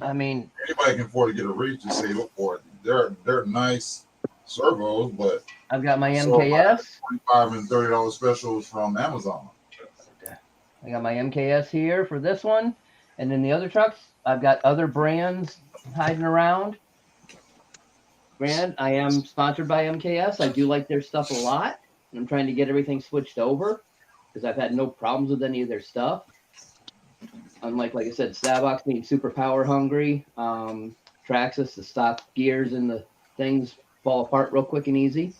I mean, Anybody can afford to get a reach and save up for it. They're nice servos, but I've got my So, MKS. $25 and $30 specials from Amazon. I got my MKS here for this one. And then the other trucks, I've got other brands hiding around. Granted, I am sponsored by MKS. I do like their stuff a lot. I'm trying to get everything switched over because I've had no problems with any of their stuff. Unlike, like I said, Savox being super power hungry. Traxxas, the stock gears and the things fall apart real quick and easy.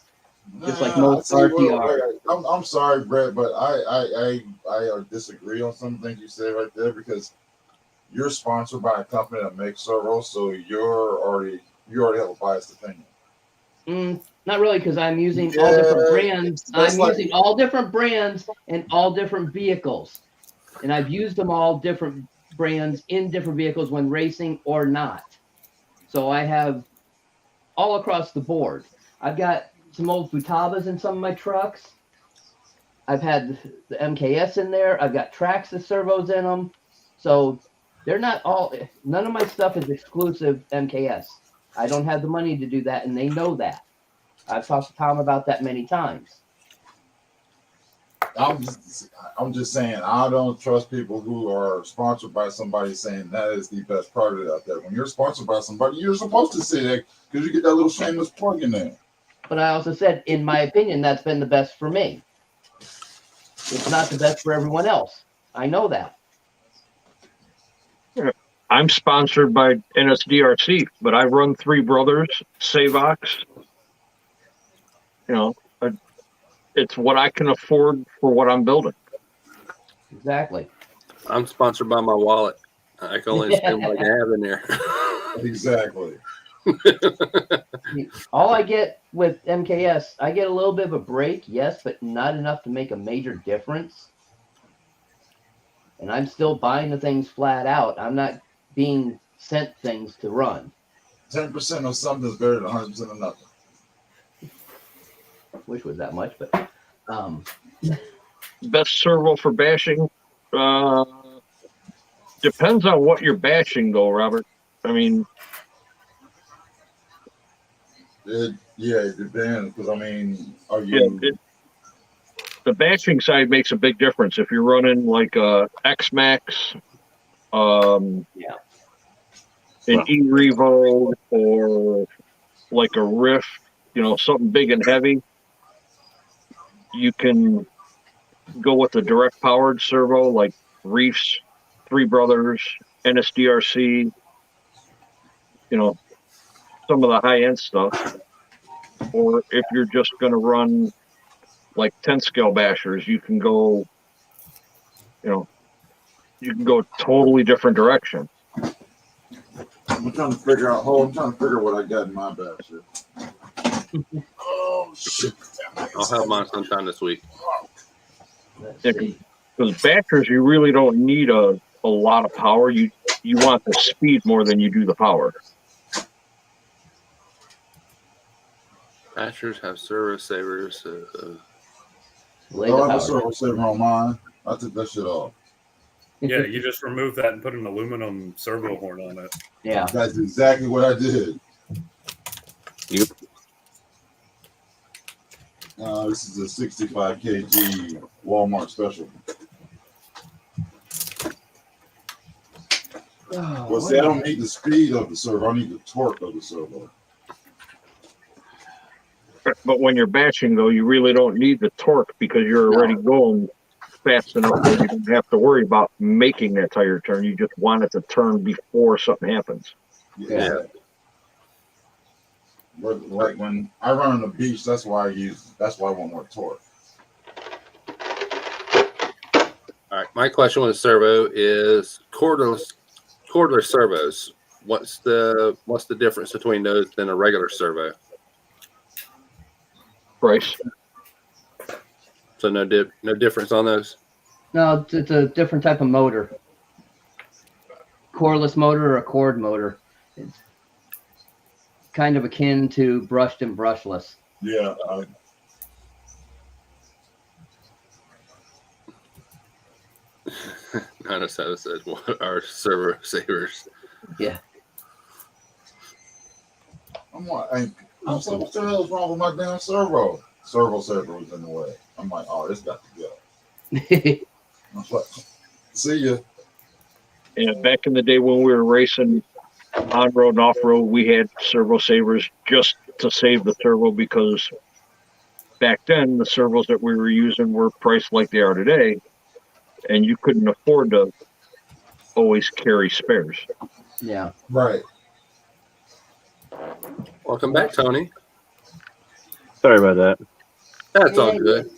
Just like most RTR. I'm sorry, Brett, but I disagree on some things you said right there because you're sponsored by a company that makes servos, so you already have a biased opinion. Not really, because I'm using all different brands. I'm using all different brands and all different vehicles. And I've used them all different brands in different vehicles when racing or not. So I have all across the board. I've got some old Futabas in some of my trucks. I've had the MKS in there. I've got Traxxas servos in them. So they're not all, none of my stuff is exclusive MKS. I don't have the money to do that, and they know that. I've talked to Tom about that many times. I'm just saying I don't trust people who are sponsored by somebody saying that is the best product out there. When you're sponsored by somebody, you're supposed to say that because you get that little shameless plug in there. But I also said, in my opinion, that's been the best for me. It's not the best for everyone else. I know that. I'm sponsored by NSDRC, but I run Three Brothers, Savox. You know, it's what I can afford for what I'm building. Exactly. I'm sponsored by my wallet. I can only spend what I can have in there. Exactly. All I get with MKS, I get a little bit of a break, yes, but not enough to make a major difference. And I'm still buying the things flat out. I'm not being sent things to run. 10% of something is better than 100% of nothing. Wish was that much, but Best servo for bashing depends on what you're bashing, though, Robert. I mean, It depends because I mean, are you? The bashing side makes a big difference if you're running like a X-Max, an E-Revo, or like a Riff, you know, something big and heavy. You can go with the direct powered servo like Reefs, Three Brothers, NSDRC, you know, some of the high end stuff. Or if you're just going to run like 10 scale bashers, you can go, you know, totally different direction. I'm trying to figure out. I'm trying to figure what I got in my basher. Oh shit! I'll have mine sometime this week. let's Yeah, see. because bashers, you really don't need a lot of power. You want the speed more than you do the power. Bashers have servo savers. Lay I the have a power. servo saver on mine. I took that shit off. Yeah, you just remove that and put an aluminum servo horn on it. Yeah. That's exactly what I did. Yep. This is a 65 kg Walmart special. Well, see, I don't need the speed of the servo. I need the torque of the servo. But when you're bashing, though, you really don't need the torque because you're already going fast enough where you don't have to worry about making that tire turn. You just want it to turn before something happens. Yeah. But like when I run on the beach, that's why I want more torque. All right. My question with servo is cordless servos. What's the difference between those and a regular servo? Price. So no difference on those. No, it's a different type of motor. Coreless motor or a cord motor. It's kind of akin to brushed and brushless. Yeah. Not as I said, what are servo savers? Yeah. I'm like, I'm so what the hell is wrong with my damn servo? Servo saver was in the way. I'm like, oh, this got to go. I'm like, see ya. And back in the day when we were racing on road and off road, we had servo savers just to save the servo, because back then the servos that we were using were priced like they are today, and you couldn't afford to always carry spares. Yeah. Right. Welcome back, Tony. Sorry about that. That's all good.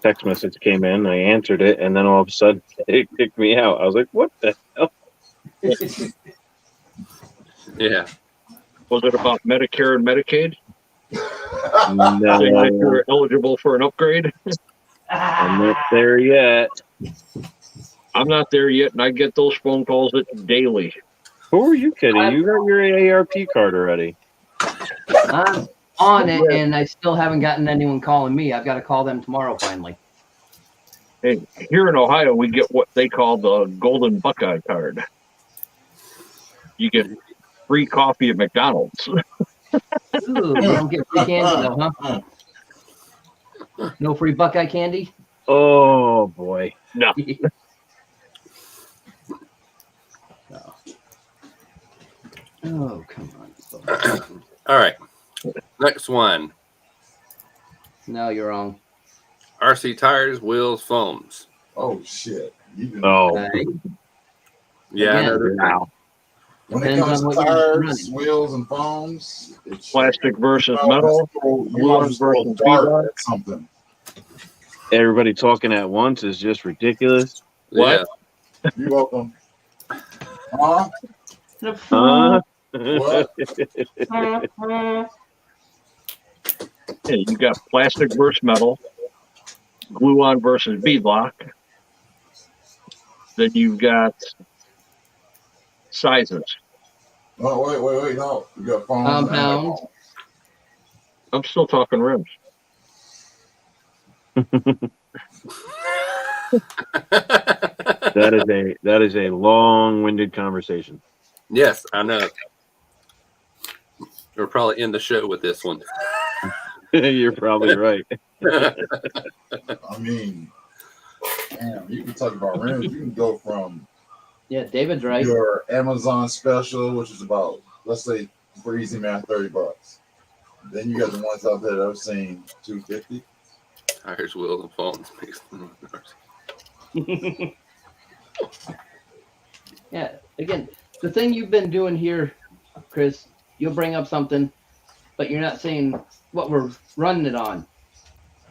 Text message came in. I answered it, and then all of a sudden it kicked me out. I was like, "What the hell?" Yeah. Was it about Medicare and Medicaid? Saying No, that you're eligible for an upgrade? I'm not there yet. I'm not there yet, and I get those phone calls daily. Who are you kidding? You got your AARP card already. I'm on it, and I still haven't gotten anyone calling me. I've got to call them tomorrow finally. Hey, here in Ohio, we get what they call the Golden Buckeye card. You get free coffee at McDonald's. Ooh, you don't get free candy though, huh? No free Buckeye candy? Oh boy. No. No. Oh, come on. All right. Next one. No, you're wrong. RC tires, wheels, foams. Oh shit. You can, Oh. Okay. Yeah. Again. another- Wow. when it Depends comes on to what you're tires, running. wheels, and foams, it's Plastic versus you metal. want to throw a dart at something. Everybody talking at once is just ridiculous. Yeah. You're welcome. Huh? Huh? What? Hey, you got plastic versus metal, glue-on versus beadlock. Then you've got sizes. Oh, wait. No. You got foams. and Compound. foams. I'm still talking rims. That is a long-winded conversation. Yes, I know. We're probably in the show with this one. You're probably right. I mean, damn, you can talk about rims. You can go from Yeah, David's right. your Amazon special, which is about, let's say, for easy math, $30. Then you got the ones out there that I've seen $250. Tires, wheels, and foams. Yeah, again, the thing you've been doing here, Chris, you'll bring up something, but you're not saying what we're running it on.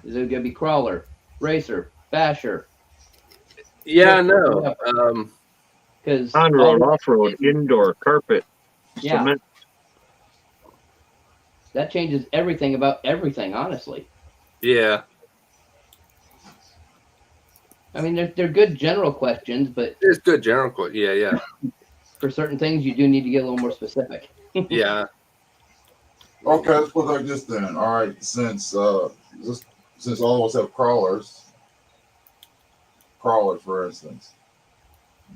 Is it going to be crawler, racer, basher? Yeah, I know. Because On-road, off-road, indoor, carpet, yeah, cement. that changes everything about everything, honestly. Yeah. I mean, they're good general questions, but It's good general quote. Yeah. for certain things, you do need to get a little more specific. Yeah. Okay, let's put it like this then. All right, since all of us have crawlers, for instance,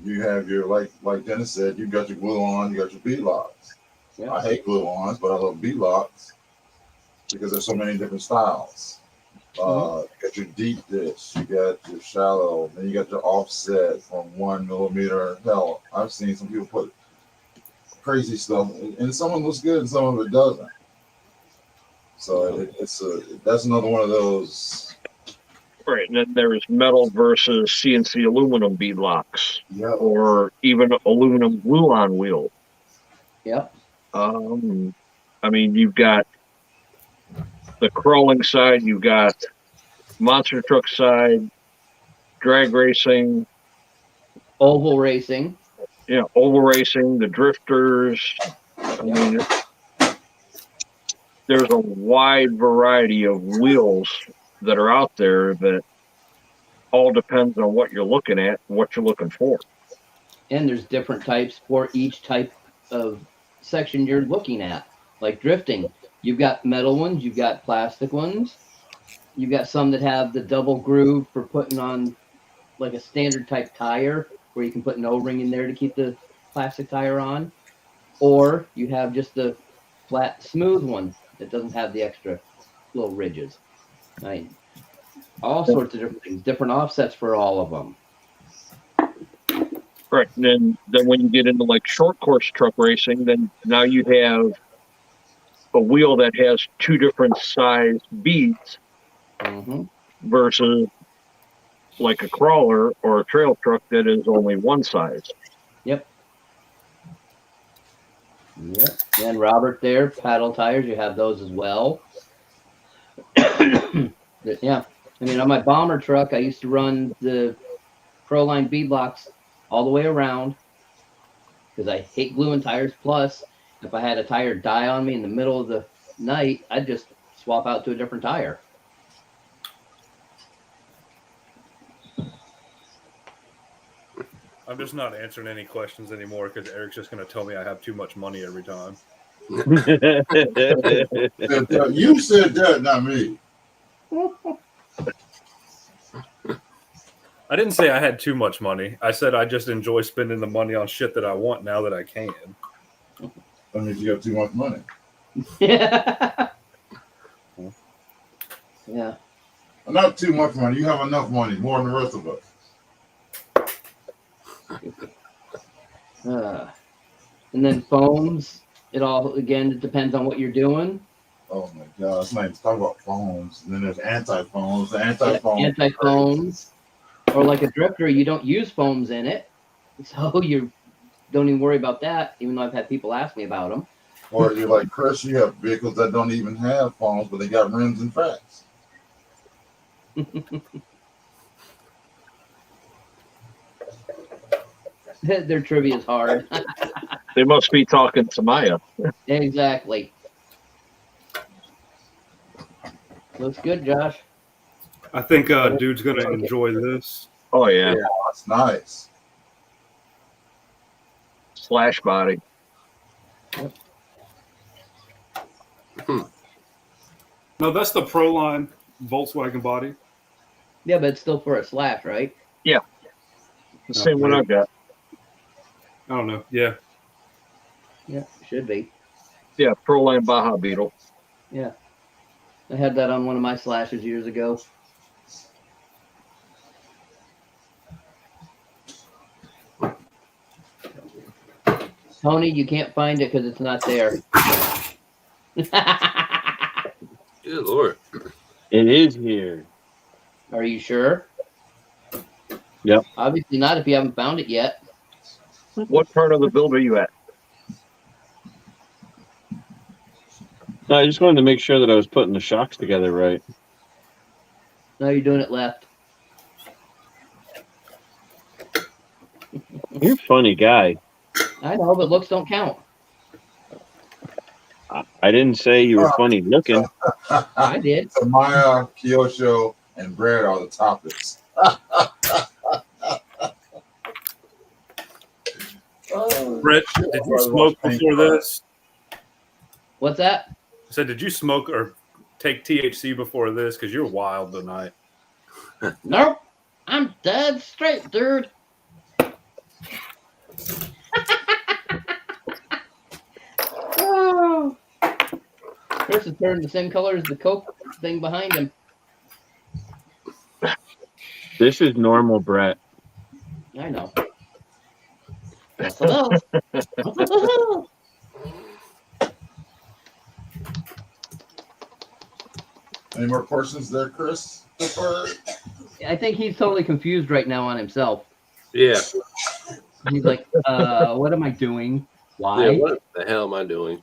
you have your like Dennis said, you got your glue on, you got your bead locks. Yeah. I hate glue ons, but I love bead locks because there's so many different styles. You got your deep dish, you got your shallow, then you got your offset from 1 millimeter. Hell, I've seen some people put crazy stuff, and some of it looks good and some of it doesn't. So that's another one of those. Right, and then there's metal versus CNC aluminum beadlocks, Yeah. or even aluminum glue-on wheel. Yep. I mean, you've got the crawling side, you've got monster truck side, drag racing, Oval racing. oval racing, the drifters. I mean, there's a wide variety of wheels that are out there that all depends on what you're looking at, what you're looking for. And there's different types for each type of section you're looking at. Like drifting, you've got metal ones, you've got plastic ones. You've got some that have the double groove for putting on like a standard type tire where you can put an O-ring in there to keep the plastic tire on. Or you have just the flat, smooth one that doesn't have the extra little ridges. I mean, all sorts of different things, different offsets for all of them. Right. And then when you get into like short course truck racing, then now you have a wheel that has two different size beads Mm-hmm. versus like a crawler or a trail truck that is only one size. Yep. Yep. And Robert there, paddle tires, you have those as well. Yeah. I mean, on my bomber truck, I used to run the Proline B blocks all the way around because I hate gluing tires. Plus, if I had a tire die on me in the middle of the night, I'd just swap out to a different tire. I'm just not answering any questions anymore because Eric's just going to tell me I have too much money every time. You said that, not me. I didn't say I had too much money. I said I just enjoy spending the money on shit that I want now that I can. That means you have too much money. Yeah. Yeah. Not too much money. You have enough money, more than the rest of us. And then foams. It all, again, it depends on what you're doing. Oh my God, let's not even talk about foams. And then there's anti-foams. The anti-foams. Anti-foams. Or like a drifter, you don't use foams in it. So you don't even worry about that, even though I've had people ask me about them. Or you're like Chris, you have vehicles that don't even have foams, but they got rims and tracks. Their trivia is hard. They must be talking to Maya. Exactly. Looks good, Josh. I think dude's going to enjoy this. Oh, yeah. Yeah, that's nice. Slash body. No, that's the Proline Volkswagen body. Yeah, but it's still for a slash, right? The same one I've got. I don't know. Yeah. Yeah, should be. Yeah, Proline Baja Beetle. Yeah. I had that on one of my slashes years ago. Tony, you can't find it because it's not there. Good Lord. It is here. Are you sure? Yep. Obviously not if you haven't found it yet. What part of the build are you at? No, I just wanted to make sure that I was putting the shocks together right. No, you're doing it left. You're a funny guy. I know, but looks don't count. I didn't say you were funny looking. I did. So Maya, Kyosho, and Brad are the topics. Brett, did you smoke before this? What's that? I said, did you smoke or take THC before this? Because you're wild tonight. Nope. I'm dead straight, dude. Oh. Chris is turning the same color as the Coke thing behind him. This is normal, Brett. I know. Hello. Any more questions there, Chris? I think he's totally confused right now on himself. Yeah. He's like, what am I doing? Why? Yeah, what the hell am I doing?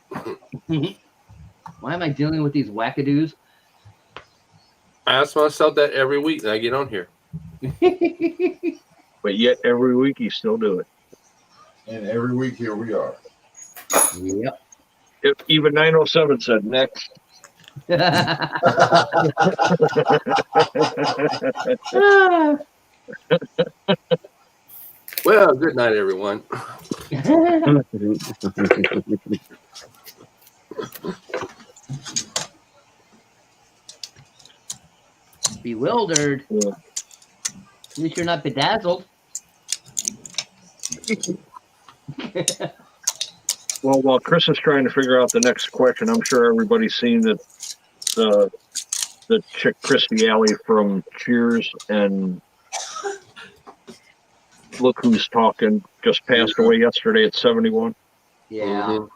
Why am I dealing with these wackadoos? I ask myself that every week that I get on here. But yet every week you still do it. And every week here we are. Yep. Even 907 said next. Well, good night, everyone. bewildered. Yeah. At least you're not bedazzled. Well, while Chris is trying to figure out the next question, I'm sure everybody's seen that the chick Christy Alley from Cheers and Look Who's Talking just passed away yesterday at 71. Yeah. Mhm.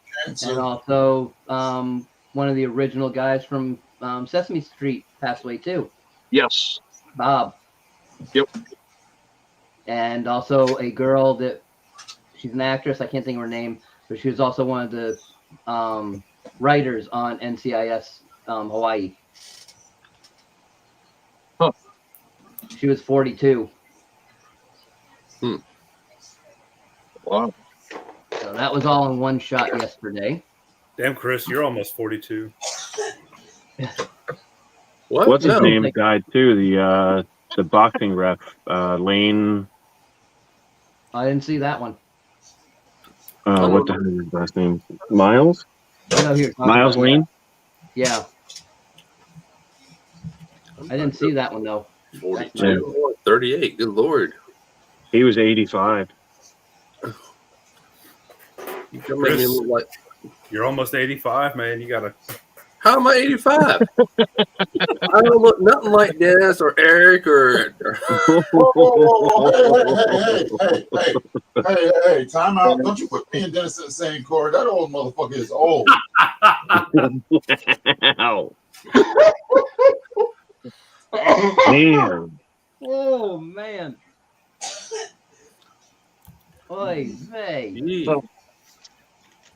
And also, one of the original guys from Sesame Street passed away too. Yes. Bob. Yep. And also a girl that she's an actress. I can't think of her name, but she was also one of the writers on NCIS Hawaii. Huh. She was 42. Wow. So that was all in one shot yesterday. Damn, Chris, you're almost 42. What? What's his No. name died too? The boxing ref, Lane. I didn't see that one. What the hell is his last name? Miles? I know who you're talking Miles about, Lane? Yeah. I didn't see that one though. 42, 38. Good Lord. He was 85. You can make me look like. You're almost 85, man. You gotta. How am I 85? I don't look nothing like Dennis or Eric or. Hey, time out. Don't you put me and Dennis in the same court. That old motherfucker is old. Ow. Man. Oh man. Oy vey. Gee. So-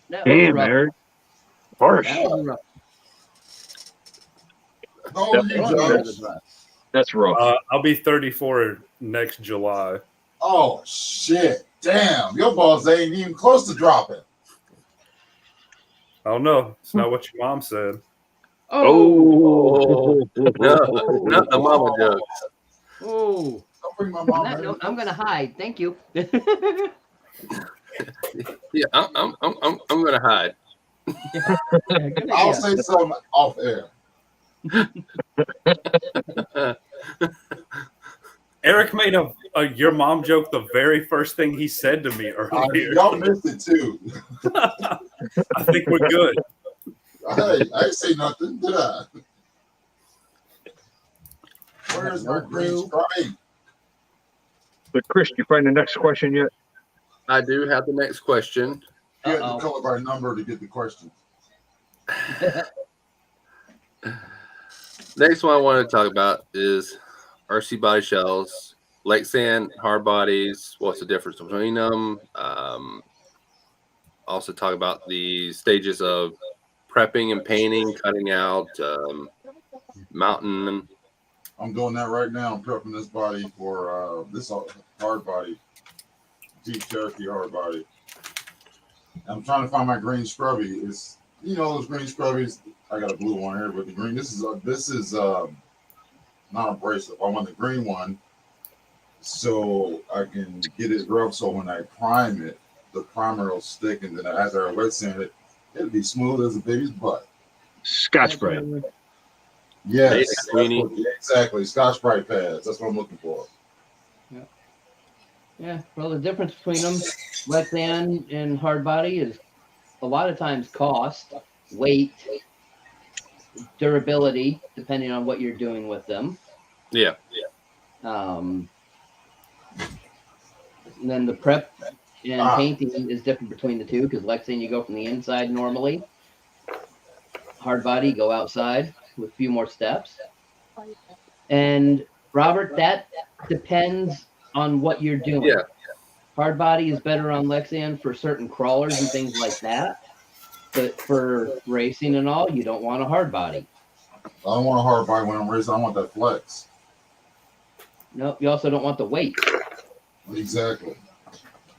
That was Damn, rough. Eric. Harsh. That was rough. Oh, That you That judge. was rough. That's rough. I'll be 34 next July. Oh shit! Damn, your balls ain't even close to dropping. I don't know. It's not what your mom said. Oh. No, not the mama joke. Oh. Don't bring my On mom that in. note, I'm gonna hide. Thank you. Yeah, I'm gonna hide. I'll say something off air. Eric made a your mom joke the very first thing he said to me earlier. Y'all missed it too. I think we're good. Hey, I didn't say nothing, did I? Where's my green stripe? But Chris, you find the next question yet? I do have the next question. You had to Uh-oh. color by number to get the question. Next one I want to talk about is RC body shells, Lexan hard bodies. What's the difference between them? Also talk about the stages of prepping and painting, cutting out, mountain. I'm doing that right now. I'm prepping this body for this hard body, Jeep Cherokee hard body. I'm trying to find my green scrubby. It's those green scrubbies. I got a blue one here, but the green. This is not abrasive. I want the green one so I can get it rough. So when I prime it, the primer will stick, and then after I wet sand it, it'll be smooth as a baby's butt. Scotch Brite. Yes, Queenie. exactly. Scotch Brite pads. That's what I'm looking for. Yeah, well, the difference between them, Lexan and hard body, is a lot of times cost, weight, durability, depending on what you're doing with them. Yeah. And then the prep and painting is different between the two because Lexan, you go from the inside normally. Hard body, go outside with a few more steps. And Robert, that depends on what you're doing. Yeah. Hard body is better on Lexan for certain crawlers and things like that. But for racing and all, you don't want a hard body. I don't want a hard body when I'm racing. I want that flex. No, you also don't want the weight. Exactly.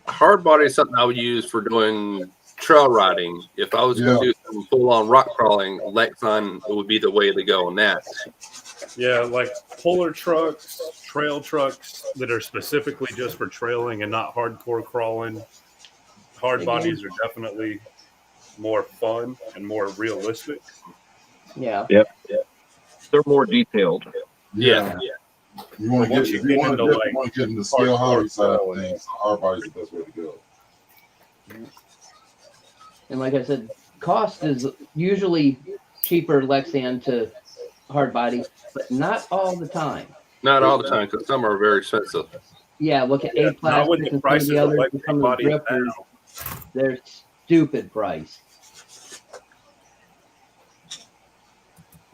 Hard body is something I would use for doing trail riding. If I was going to do some full on rock crawling, Lexan would be the way to go on that. Yeah, like polar trucks, trail trucks that are specifically just for trailing and not hardcore crawling. Hard bodies are definitely more fun and more realistic. Yeah. They're more detailed. Yeah. You want But to once get, you if you get want into, to like, get into scale hobby side of crawling. things, hard body's the best way to go. And like I said, cost is usually cheaper Lexan to hard body, but not all the time. Not all the time, because some are very expensive. Yeah, look at Yeah, A not with Plastics the and some of prices the of others, and electric some of the bodies drifters. They're stupid price.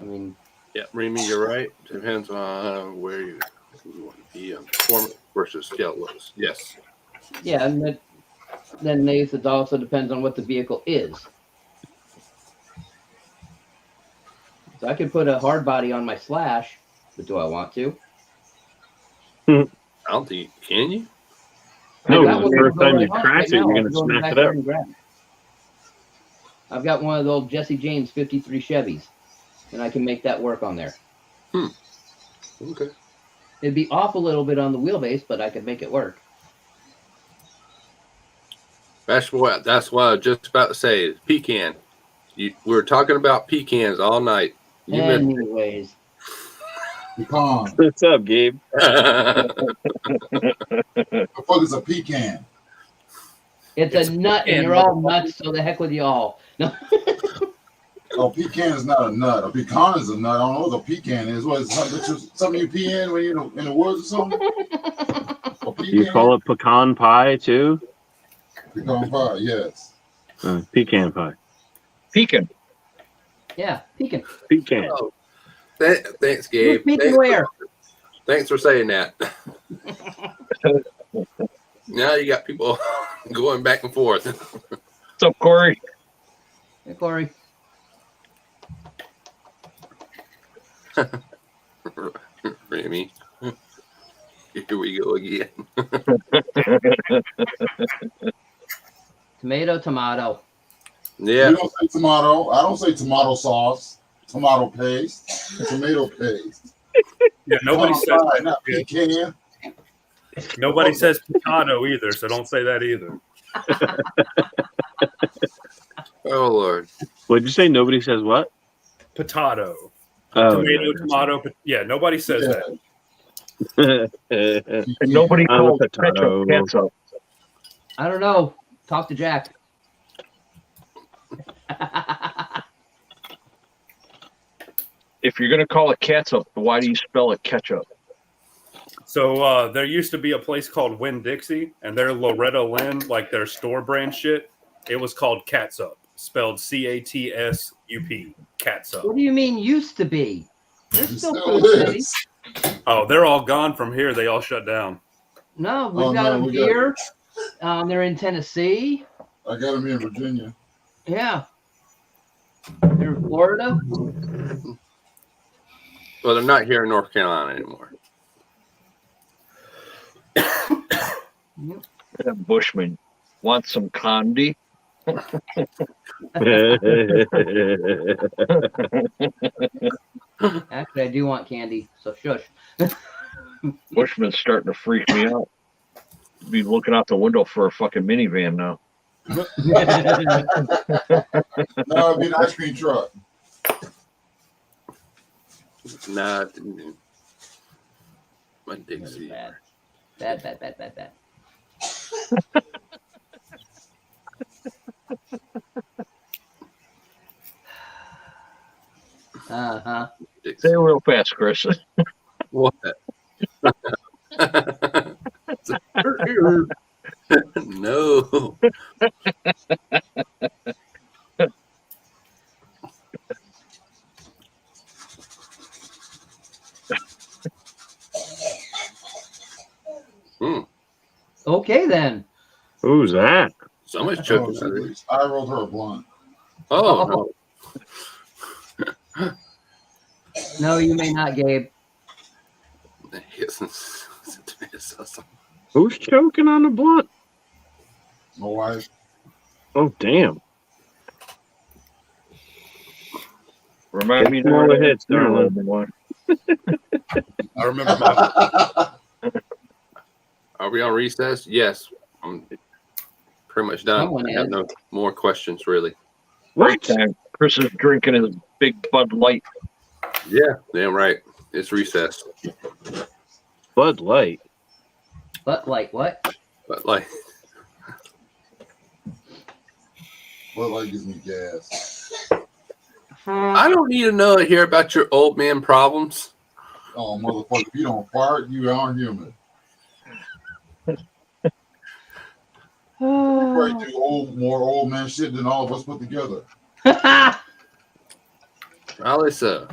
I mean, Yeah, Remy, you're right. Depends on where you want to be on performance versus scale loads. Yes. yeah, and then it also depends on what the vehicle is. So I could put a hard body on my Slash, but do I want to? I don't think, can you? No, I've got the one first time you going on crash it, now. you're I gonna can go in the smack it backyard up. and grab it. I've got one of the old Jesse James 53 Chevys, and I can make that work on there. Okay. It'd be off a little bit on the wheelbase, but I could make it work. That's what I was just about to say. Pecan. We were talking about pecans all night. You missed Anyways, Pecan. What's up, Gabe? it. The fuck is a pecan? it's It's a nut, pecan, and you're all nuts, so the heck with you all. No. Oh, pecan is not a nut. A pecan is a nut. I don't know what a pecan is. What is it, something you pee in when you're in the woods or something? A pecan? You call it pecan pie too? Pecan pie, yes. Pecan pie. Pecan. Yeah, pecan. Pecan. Oh, thanks, Gabe. Pecan where? Thanks for saying that. Now you got people going back and forth. What's up, Corey? Hey, Corey. Remy. Here we go again. Tomato. Yeah. You don't say tomato. I don't say tomato sauce, tomato paste, tomato paste. Yeah, nobody says Tomato pie, not pecan. nobody says potato either, so don't say that either. Oh Lord. What'd you say? Nobody says what? Potato. Oh, Tomato. Yeah, nobody says that. that. And nobody I'm a calls potato. ketchup ketchup. I don't know. Talk to Jack. If you're gonna call it ketchup, why do you spell it ketchup? So there used to be a place called Winn Dixie, and their Loretta Lynn, like their store brand shit, it was called Catsup, spelled CATSUP. Catsup. What do you mean used to be? They're It still still food city. is. Oh, they're all gone from here. They all shut down. No, we've Oh, got no, them we got- here. They're in Tennessee. I got them in Virginia. Yeah. They're in Florida. Well, they're not here in North Carolina anymore. Bushman, want some candy? Actually, I do want candy, so shush. Bushman's starting to freak me out. Be looking out the window for a fucking minivan now. No, it'd be an ice cream truck. Nah. My Dixie. Bad. Uh-huh. Dixie. Say it real fast, Chris. What? No. Okay, then. Who's that? Somebody's choking on it. I rolled her a blunt. Oh, no. No, you may not, Gabe. Who's choking on the blunt? My wife. Oh, damn. Remind me Get all the hits, there, darling. one. I remember my. Are we on recess? Yes. I'm pretty much done. Someone I have is. no more questions, really. Break time. Chris is drinking his big Bud Light. Yeah, damn right. It's recess. Bud Light. But like what? But like, Bud Light gives me gas. I don't need to know hear about your old man problems. Oh, motherfucker, if you don't fart, you aren't human. You probably do more old man shit than all of us put together. Probably so.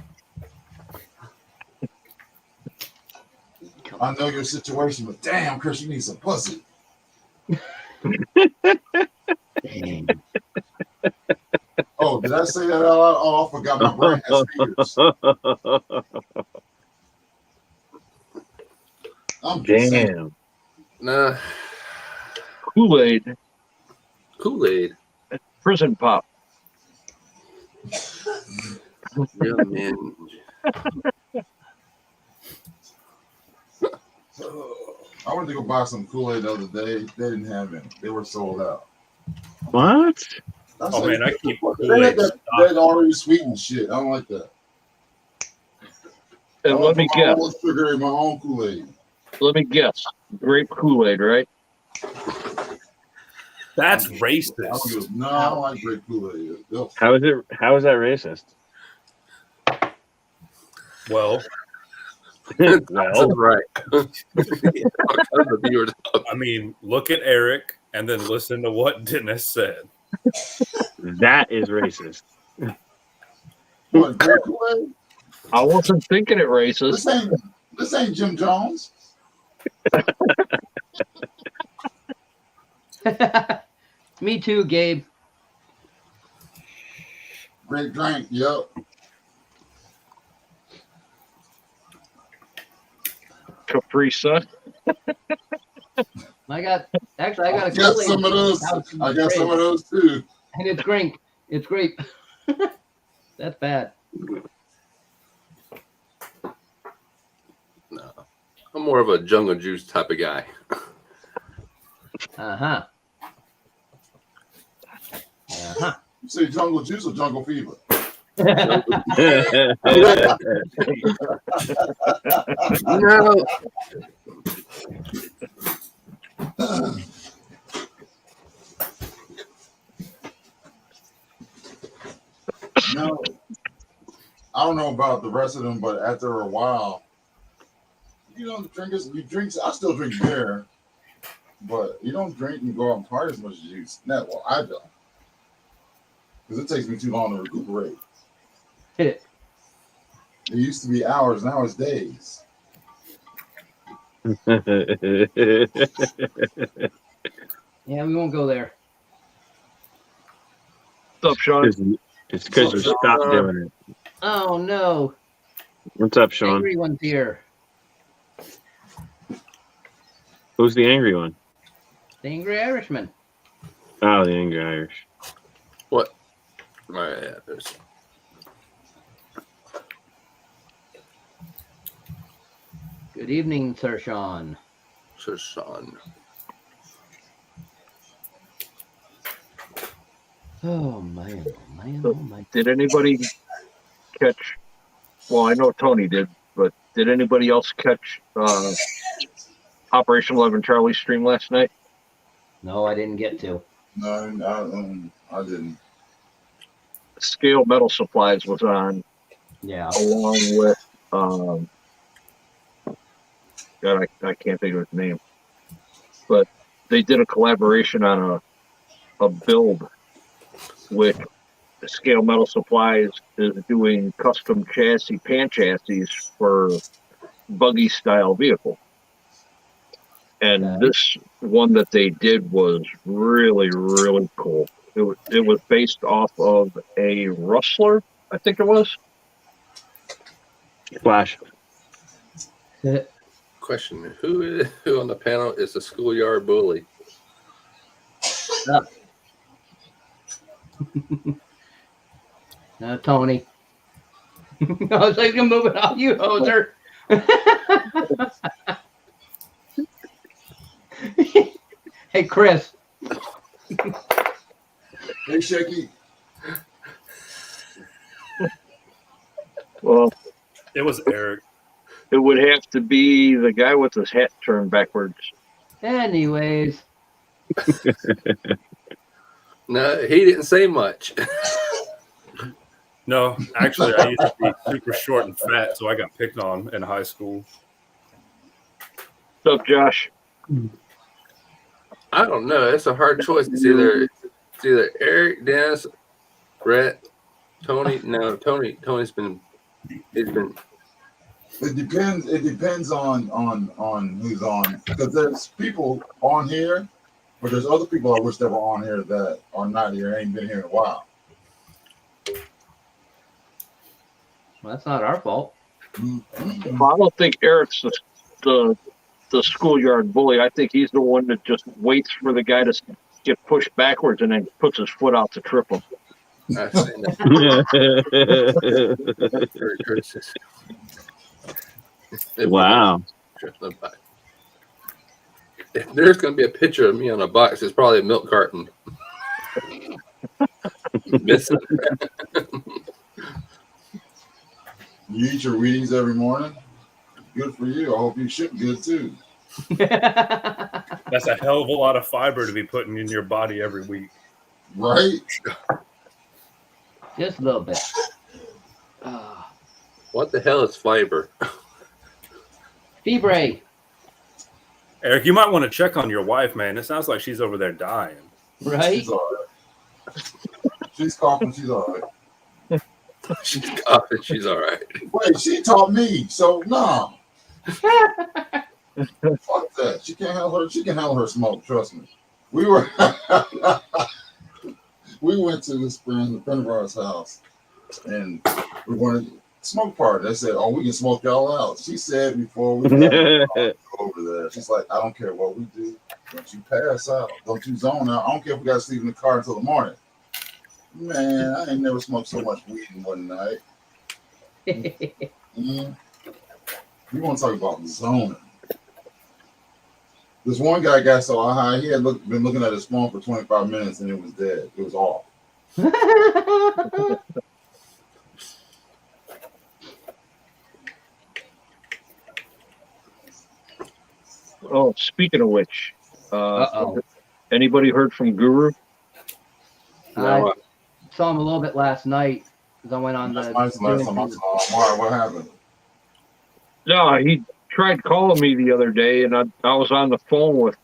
I know your situation, but damn, Chris, you need some pussy. Oh, did I say that out loud? Oh, I forgot my brain has speakers. I'm just saying. Damn. Nah, Kool-Aid, Kool-Aid. prison pop. Real man. I went to go buy some Kool-Aid the other day. They didn't have any. They were sold out. What? I Oh, man, I keep they had Kool-Aid that already sweetened shit. I don't like that. And let me put my guess. own sugar in my own Kool-Aid. Let me guess. Grape Kool-Aid, right? That's I racist. don't like grape Kool-Aid. Ugh. How is it? How is that racist? Well, That's Well, right. The viewers. I mean, look at Eric and then listen to what Dennis said. that is racist. What, grape Kool-Aid? I wasn't thinking it racist. This ain't Jim Jones. Me too, Gabe. Grape drink, yep. Capri Sun. I got a got Kool-Aid some of those. pouch in I the got some of fridge, those too. and it's grape. It's grape. That's bad. No, I'm more of a jungle juice type of guy. Uh-huh. Uh-huh. You say jungle juice or jungle fever? No, No. I don't know about the rest of them, but after a while, you don't drink as you drink. I still drink beer, but you don't drink and go out and party as much as you used. Well, I don't, because it takes me too long to recuperate. It used to be hours, now it's days. Yeah, we won't go there. What's up, Sean? It's because you stopped doing it. Oh no. What's up, Sean? Angry one's here. Who's the angry one? The angry Irishman. Oh, the angry Irish. what? All right, yeah, there's. Good evening, Sir Sean. Sir Sean. Oh man, oh man, oh man. Did anybody catch? Well, I know Tony did, but did anybody else catch Operation 11 Charlie stream last night? No, I didn't get to. No, I didn't. Scale Metal Supplies was on, Yeah. along with God, I can't think of his name, but they did a collaboration on a build with Scale Metal Supplies is doing custom pan chassis for buggy style vehicle. And Okay. this one that they did was really, really cool. It was based off of a Rustler, I think it was. Flash. Question: Who on the panel is the schoolyard bully? Tony. I was like, move it on you, hoser. Hey, Chris. Hey, Shaky. Well, It was Eric. It would have to be the guy with his hat turned backwards. Anyways, No, he didn't say much. No, actually, I used to be super short and fat, so I got picked on in high school. What's up, Josh? I don't know. It's a hard choice. It's either Eric, Dennis, Brett, Tony. No, Tony's been. He's been. It depends. It depends on who's on, because there's people on here, but there's other people I wish that were on here that are not here, ain't been here in a while. well, that's not our fault. Mhm. Well, I don't think Eric's the schoolyard bully. I think he's the one that just waits for the guy to get pushed backwards and then puts his foot out to trip him. I've seen that. Very gracious. Wow. If there's going to be a picture of me on a box, it's probably a milk carton. Missing. You eat your Wheaties every morning. Good for you. I hope you ship good too. That's a hell of a lot of fiber to be putting in your body every week. Right? Just a little bit. What the hell is fiber? Fibre. Eric, you might want to check on your wife, man. It sounds like she's over there dying. Right? She's all right. She's coughing. She's all right. She's coughing. She's all right. Wait, she taught me, so no. Fuck that. She can't handle her. She can handle her smoke. Trust me. We went to this friend of ours' house, and we wanted to smoke party. They said, "Oh, we can smoke y'all out." She said before we go over there, she's like, "I don't care what we do. Don't you pass out. Don't you zone out. I don't care if we got to sleep in the car until the morning." Man, I ain't never smoked so much weed in one night. You want to talk about zoning? This one guy got so high, he had been looking at his phone for 25 minutes and it was dead. It was off. Oh, speaking of which, Uh-oh. anybody heard from Guru? No, I saw him a little bit last night because I went on That's the. nice. Last time I saw him. Why? What happened? No, he tried calling me the other day, and I was on the phone with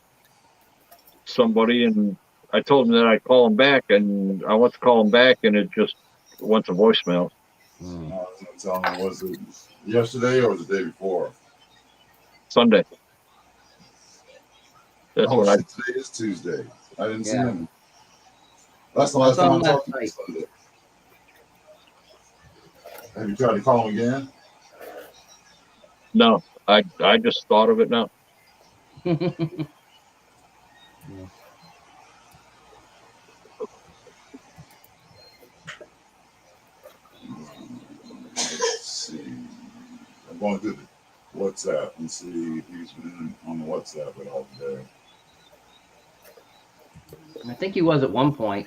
somebody, and I told him that I'd call him back, and I went to call him back, and it just went to voicemail. I was going to tell him, was it yesterday or the day before? Sunday. That's Oh, what I. shit, today is Tuesday. I didn't see Yeah. him. That's the last I saw time him I last talked to him night. Sunday. Have you tried to call him again? No, I just thought of it now. Let's see. I'm going through the WhatsApp and see if he's been on the WhatsApp at all today. I think he was at one point.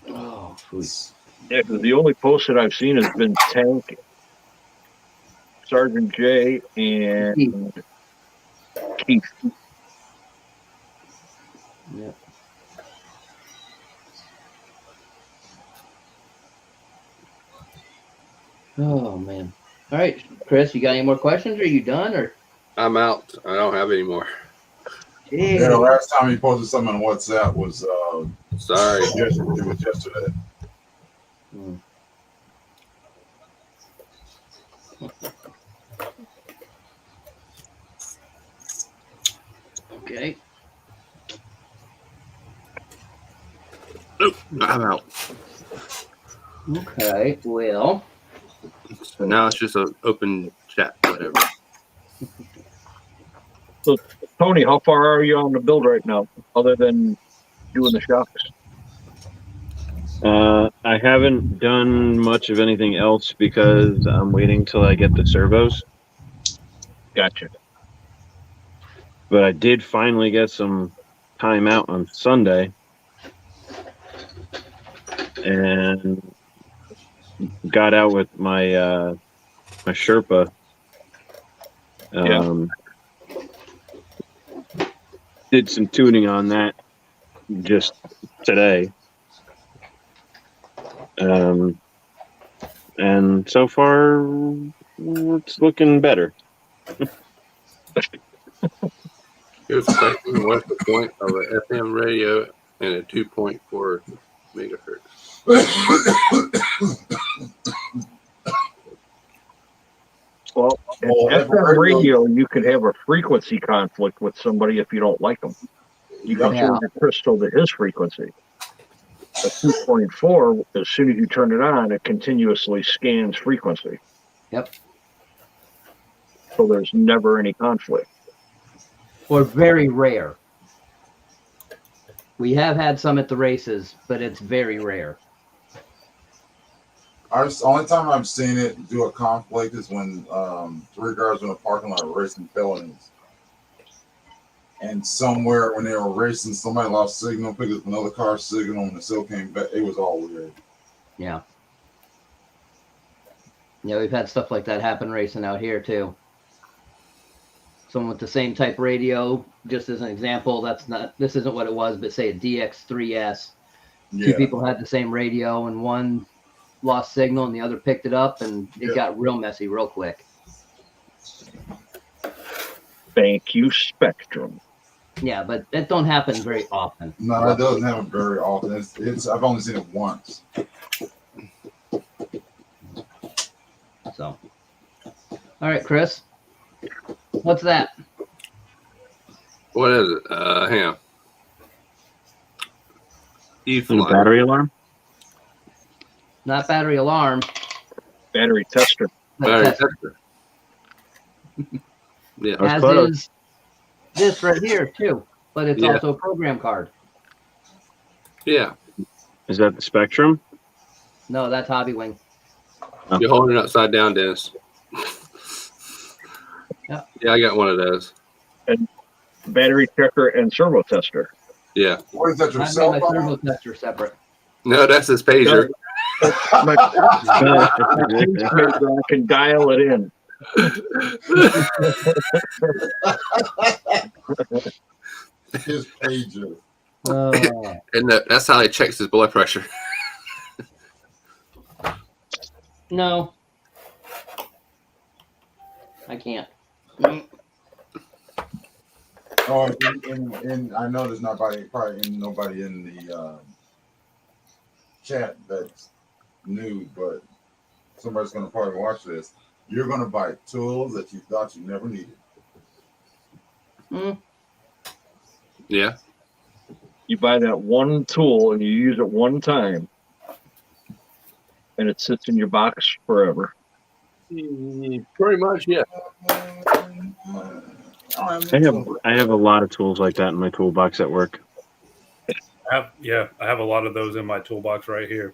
Oh, sweet. Yeah, 'cause the only post that I've seen has been Tank, Sergeant J, and Keith. Yeah. Oh man. All right, Chris, you got any more questions? Or are you done? Or I'm out. I don't have any more. Yeah, the last time he posted something on WhatsApp was Sorry. yesterday. It was yesterday. Hmm. Okay. I'm out. Okay. Well, So now it's just an open chat, whatever. Tony, how far are you on the build right now, other than doing the shocks? I haven't done much of anything else because I'm waiting till I get the servos. Gotcha. But I did finally get some time out on Sunday. And got out with my my Sherpa. Did some tuning on that just today. And so far, it's looking better. Here's a question: what's the point of an FM radio and a 2.4 megahertz? Well, in FM radio, you could have a frequency conflict with somebody if you don't like them. You can change the crystal to his frequency. A 2.4, as soon as you turn it on, it continuously scans frequency. Yep. So there's never any conflict. Or very rare. We have had some at the races, but it's very rare. The only time I've seen it do a conflict is when 3 guys in a parking lot racing felonies. And somewhere when they were racing, somebody lost signal, picked up another car's signal, and it still came back. It was all weird. Yeah. Yeah, we've had stuff like that happen racing out here too. Someone with the same type radio, just as an example, this isn't what it was, but say a DX3S. Yeah. 2 people had the same radio and one lost signal and the other picked it up, and it got real messy real quick. Thank you, Spectrum. Yeah, but that don't happen very often. No, it doesn't happen very often. It's I've only seen it once. So, all right, Chris, what's that? What is it? Hang on. The battery alarm? Not battery alarm. Battery tester. Battery tester. Yeah. As close. is this right here too, but it's also a program card. Yeah. Is that the Spectrum? No, that's Hobby Wing. Oh. You're holding it upside down, Dennis. Yeah. Yeah, I got one of those. And battery checker and servo tester. Yeah. What is that, your I cell made my servo phone? tester separate. No, that's his pager. My pacemaker, I can dial it in. His pager. And that's how he checks his blood pressure. No, I can't. Oh, and I know there's probably nobody in the chat that's new, but somebody's going to probably watch this. You're going to buy tools that you thought you never needed. Yeah. You buy that one tool and you use it one time, and it sits in your box forever. Pretty much, yeah. I have a lot of tools like that in my toolbox at work. I have a lot of those in my toolbox right here.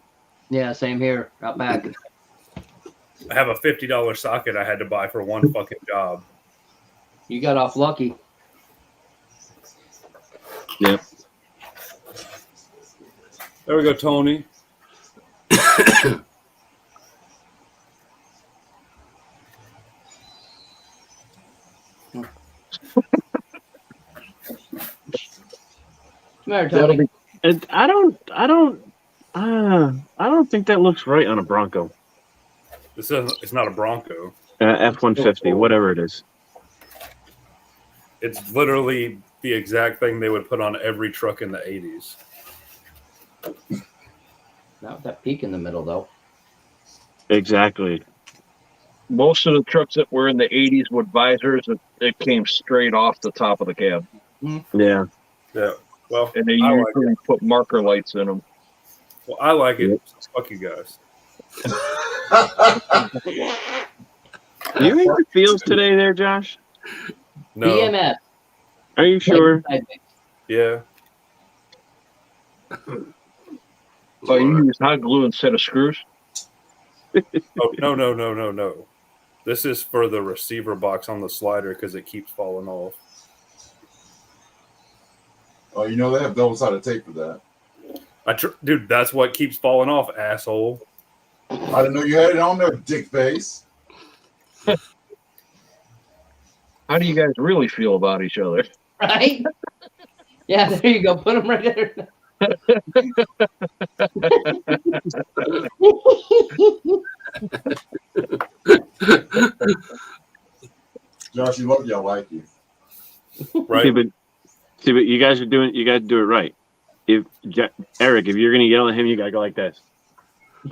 Yeah, same here, out back. I have a $50 socket I had to buy for one fucking job. You got off lucky. Yep. There we go, Tony. Come here, Tony. I don't think that looks right on a Bronco. It's not a Bronco. F-150, whatever it is. It's literally the exact thing they would put on every truck in the 80s. Not with that peak in the middle, though. Exactly. Most of the trucks that were in the 80s with visors, it came straight off the top of the cab. Yeah. Yeah. Well, And they I like usually put marker lights in them. Well, I like it. So fuck you guys. You in your feels today there, Josh? No. BMS. Are you sure? Yeah. So you use hot glue instead of screws? Oh, no. This is for the receiver box on the slider because it keeps falling off. Oh, you know they have double-sided tape for that. Dude, that's what keeps falling off, asshole. I didn't know you had it on there, dick face. How do you guys really feel about each other? Right? Yeah, there you go. Put them right there. Josh, you lucky I like you. Right? See, but you guys are doing. You got to do it right. If Eric, if you're gonna yell at him, you gotta go like this.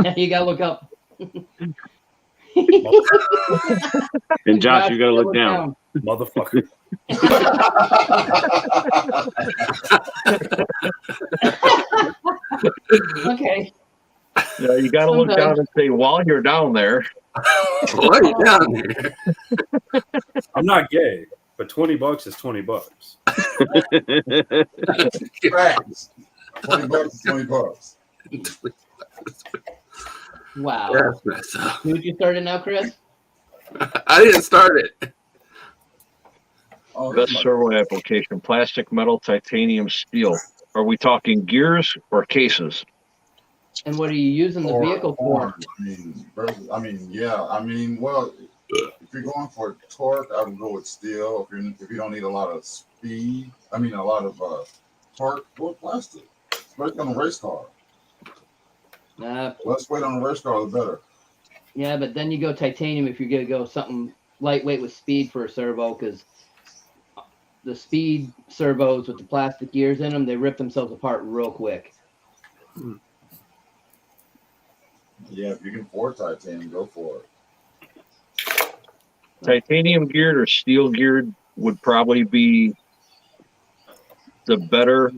Yeah, you gotta look up. And Josh, you gotta look down. Motherfucker. Okay. Yeah, you got to look down and say, while you're down there. Why are you down there? I'm not gay, but $20 is $20. Facts. $20 is $20. Wow. That's messed up. Did you start it now, Chris? I didn't start it. Oh, Best that's servo application: plastic, metal, titanium, steel. Are we talking gears or cases? And what are you using the vehicle for? Well, if you're going for torque, I would go with steel. If you don't need a lot of speed, a lot of torque, go with plastic. Especially on a race car. Less weight on a race car, the better. Yeah, but then you go titanium if you're gonna go something lightweight with speed for a servo, because the speed servos with the plastic gears in them, they rip themselves apart real quick. Yeah, if you can afford titanium, go for it. Titanium geared or steel geared would probably be the better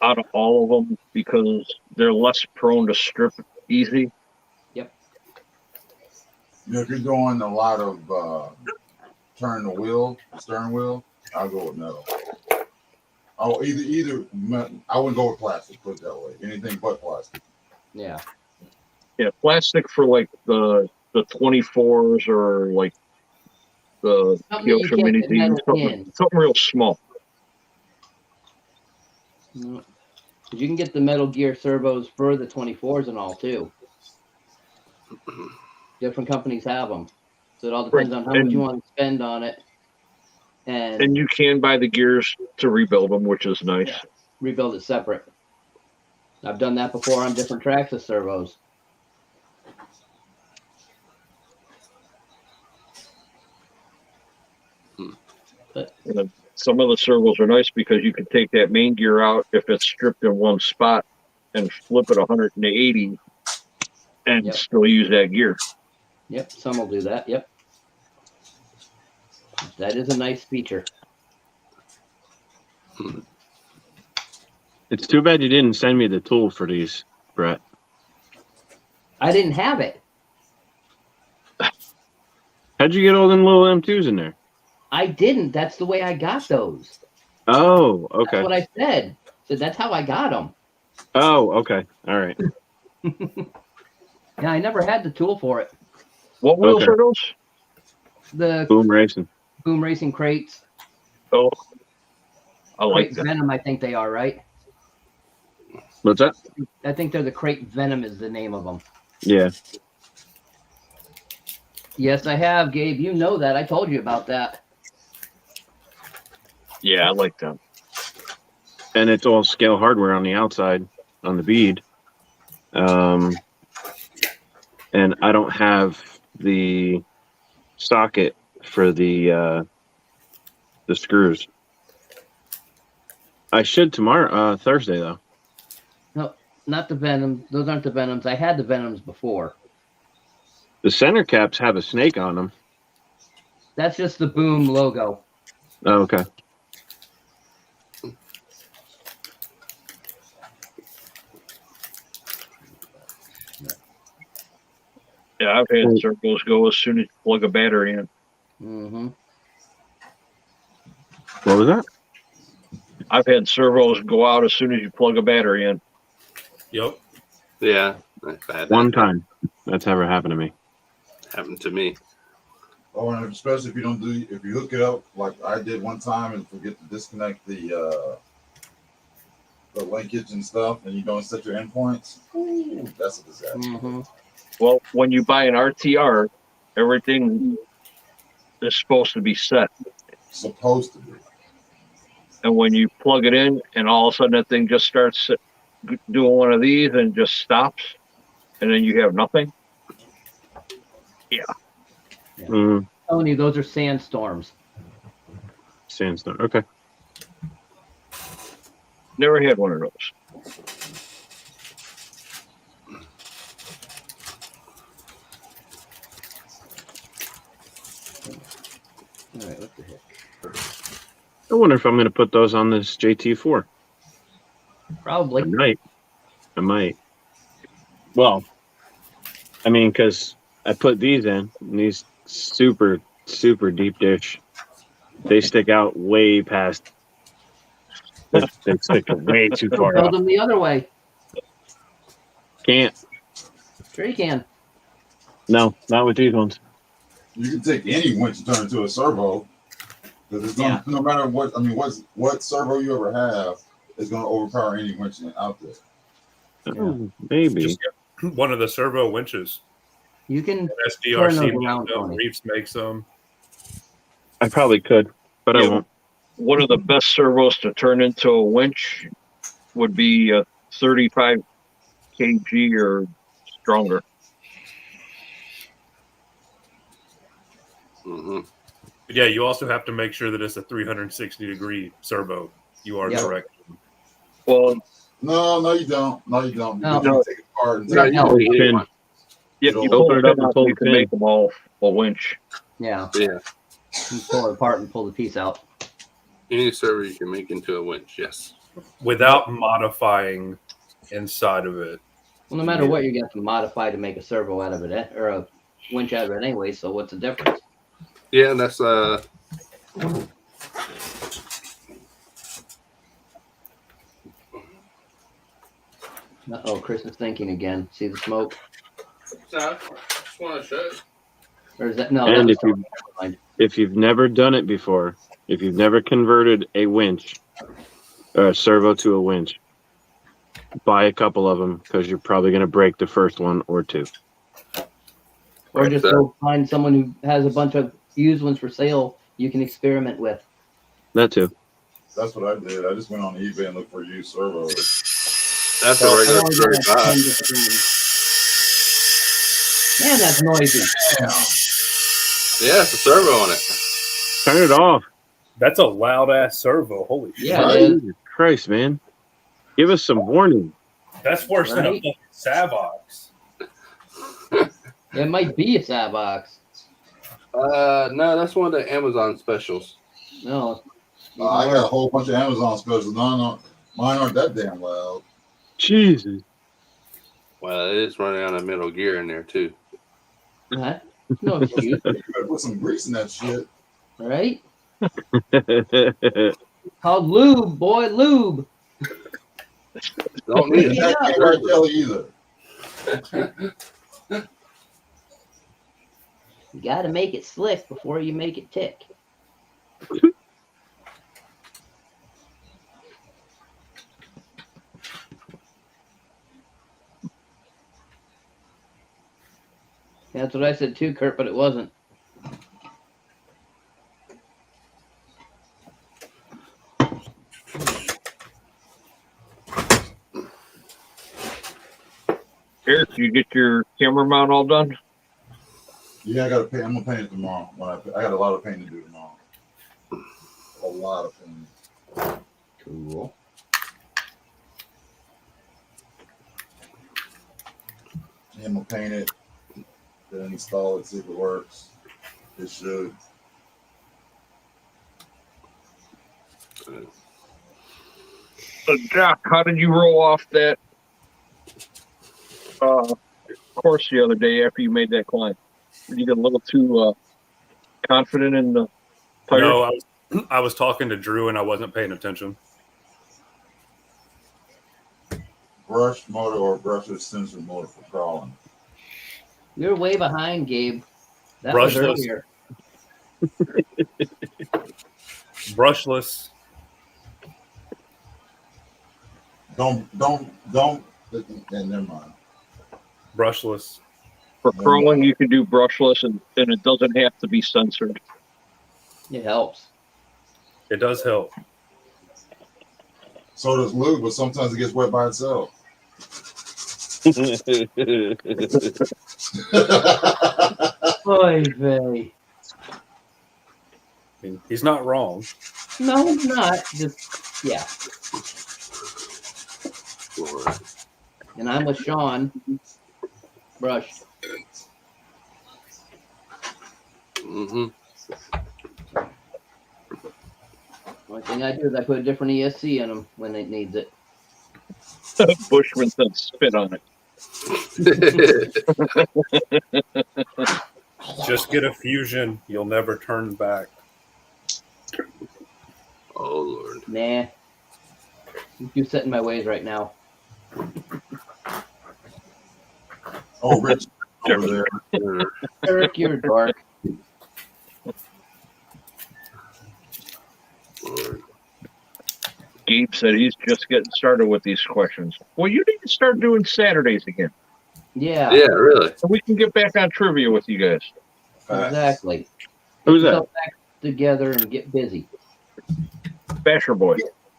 out of all of them because they're less prone to strip easy. If you're doing a lot of turn the steering wheel, I'll go with metal. Oh, either I wouldn't go with plastic. Put it that way. Anything but plastic. Yeah. Yeah, plastic for like the 24s or like the Something that you Kyosho can't Mini get metal Ds, something real small. Because you can get the metal gear servos for the 24s and all too. Different companies have them, so it all depends on how much you want to spend on it. And you can buy the gears to rebuild them, which is nice. Yeah, rebuild it separate. I've done that before on different tracks of servos. But some of the servos are nice because you can take that main gear out if it's stripped in one spot and flip it 180 and still use that gear. Yep, some will do that. Yep. That is a nice feature. It's too bad you didn't send me the tool for these, Brett. I didn't have it. How'd you get all them little M2s in there? I didn't. That's the way I got those. Oh, okay. That's what I said. So that's how I got them. Oh, okay. All right. Yeah, I never had the tool for it. What wheels are those? The Boom Racing. Boom Racing crates. Oh, I like Crate that. Venom, I think they are, right? What's that? I think they're the Crate Venom is the name of them. Yeah. Yes, I have, Gabe. You know that. I told you about that. Yeah, I like them. And it's all scale hardware on the outside, on the bead. And I don't have the socket for the screws. I should tomorrow, Thursday though. No, not the Venoms. Those aren't the Venoms. I had the Venoms before. The center caps have a snake on them. That's just the Boom logo. Oh, okay. Yeah, I've had servos go as soon as you plug a battery in. Mm-hmm. What was that? I've had servos go out as soon as you plug a battery in. Yep. Yeah. I've had One that time. That's ever happened to me. happen to me. Oh, and especially if you hook it up like I did one time and forget to disconnect the linkage and stuff, and you don't set your endpoints, ooh, that's a disaster. Mm-hmm. Well, when you buy an RTR, everything is supposed to be set. Supposed to be. And when you plug it in and all of a sudden that thing just starts doing one of these and just stops, and then you have nothing. I'm telling you, those are sandstorms. Sandstone. Okay. Never had one of those. All right, what the heck? I wonder if I'm going to put those on this JT4. Probably. I might. Well, I mean, because I put these in, and these super, super deep dish, they stick out way past. They stick way too So far build up. them the other way. Can't. Sure you can. No, not with these ones. You can take any winch and turn it into a servo. Because it's going no matter what, I mean, what servo you ever have is going to overpower any winch out there. Oh, maybe. Just get one of the servo winches. You can SDRC turn those makes around, them, Tony. Reeves makes them. I probably could, but I won't. One of the best servos to turn into a winch would be a 35 kg or stronger. Mm-hmm. But yeah, you also have to make sure that it's a 360-degree servo. You are correct. Well, no, you don't. No, you don't. No. You can take it apart and Yeah, take you No. don't need Pin. one. if you It'll pull open it it up up, and pull you the can pin. make them all a winch. Yeah. Yeah. You pull it apart and pull the piece out. Any servo you can make into a winch, yes. Without modifying inside of it. Well, no matter what, you got to modify to make a servo out of it, or a winch out of it anyway. So what's the difference? Yeah, that's Oh, Chris is thinking again. See the smoke? just want to show it. Or is that no? And That was, if you've never done it before, if you've never converted a winch or a servo to a winch, buy a couple of them because you're probably going to break the first one or two. or just go find someone who has a bunch of used ones for sale you can experiment with. That too. That's what I did. I just went on eBay and looked for used servos. That's a regular I only got 35. 10 different ones. Man, that's noisy. Yeah, it's a servo on it. Turn it off. That's a loud ass servo. Holy shit. Yeah, it is. Jesus Christ, man. Give us some warning. That's worse than a Right? fucking Savox. It might be a Savox. No, that's one of the Amazon specials. No. I got a whole bunch of Amazon specials. No, mine aren't that damn loud. Jesus. Well, it is running on a middle gear in there too. Huh? No excuse, You better put some grease in that shit. right? Called lube, boy, lube. Don't need it. That can't hurt Kelly either. You got to make it slick before you make it tick. That's what I said too, Kurt, but it wasn't. Eric, you get your camera mount all done? Yeah, I gotta paint. I'm gonna paint it tomorrow. I got a lot of painting to do tomorrow. A lot of painting. Cool. Yeah, I'm gonna paint it, then install it, see if it works. It should. Jack, how did you roll off that course the other day after you made that climb? Did you get a little too confident in the tire? No, I was talking to Drew and I wasn't paying attention. Brush motor or brushless sensor motor for crawling. You're way behind, Gabe. That was Brushless. earlier. Brushless. Don't. And never mind. Brushless. For crawling, you can do brushless, and it doesn't have to be censored. It helps. It does help. So does lube, but sometimes it gets wet by itself. Oy vey. I mean, he's not wrong. No, it's not. Just yeah. Lord. And I'm with Sean. Brushed. Mm-hmm. Only thing I do is I put a different ESC in them when it needs it. Bushman said spit on it. Just get a fusion. You'll never turn back. Oh, Lord. Nah. You set in my ways right now. Oh, Rich over there. Eric, you're dark. Lord. Gabe said he's just getting started with these questions. Well, you need to start doing Saturdays again, Yeah, Yeah, really. so we can get back on trivia with you guys. exactly. Who's Get that? yourself back together and get busy. Basher boy.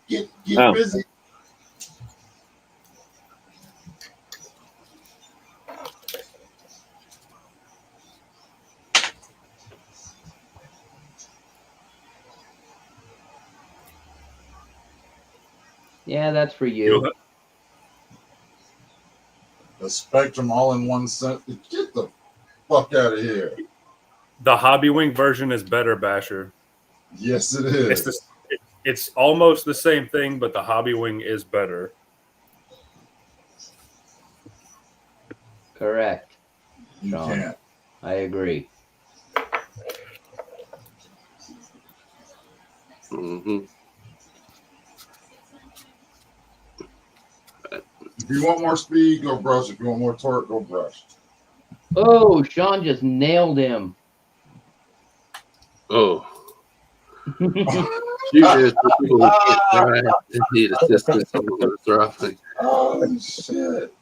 Get Oh. busy. Yeah, that's for you. You'll- The Spectrum all in one sentence. Get the fuck out of here. The Hobby Wing version is better, Basher. Yes, it It's is. it's almost the same thing, but the Hobby Wing is better. Correct. You Sean. can't. I agree. Mm-hmm. If you want more speed, go brush. If you want more torque, go brush. Oh, Sean just nailed him. Oh. Fusion is for people who can't drive and need assistance on the throttle. Oh, shit.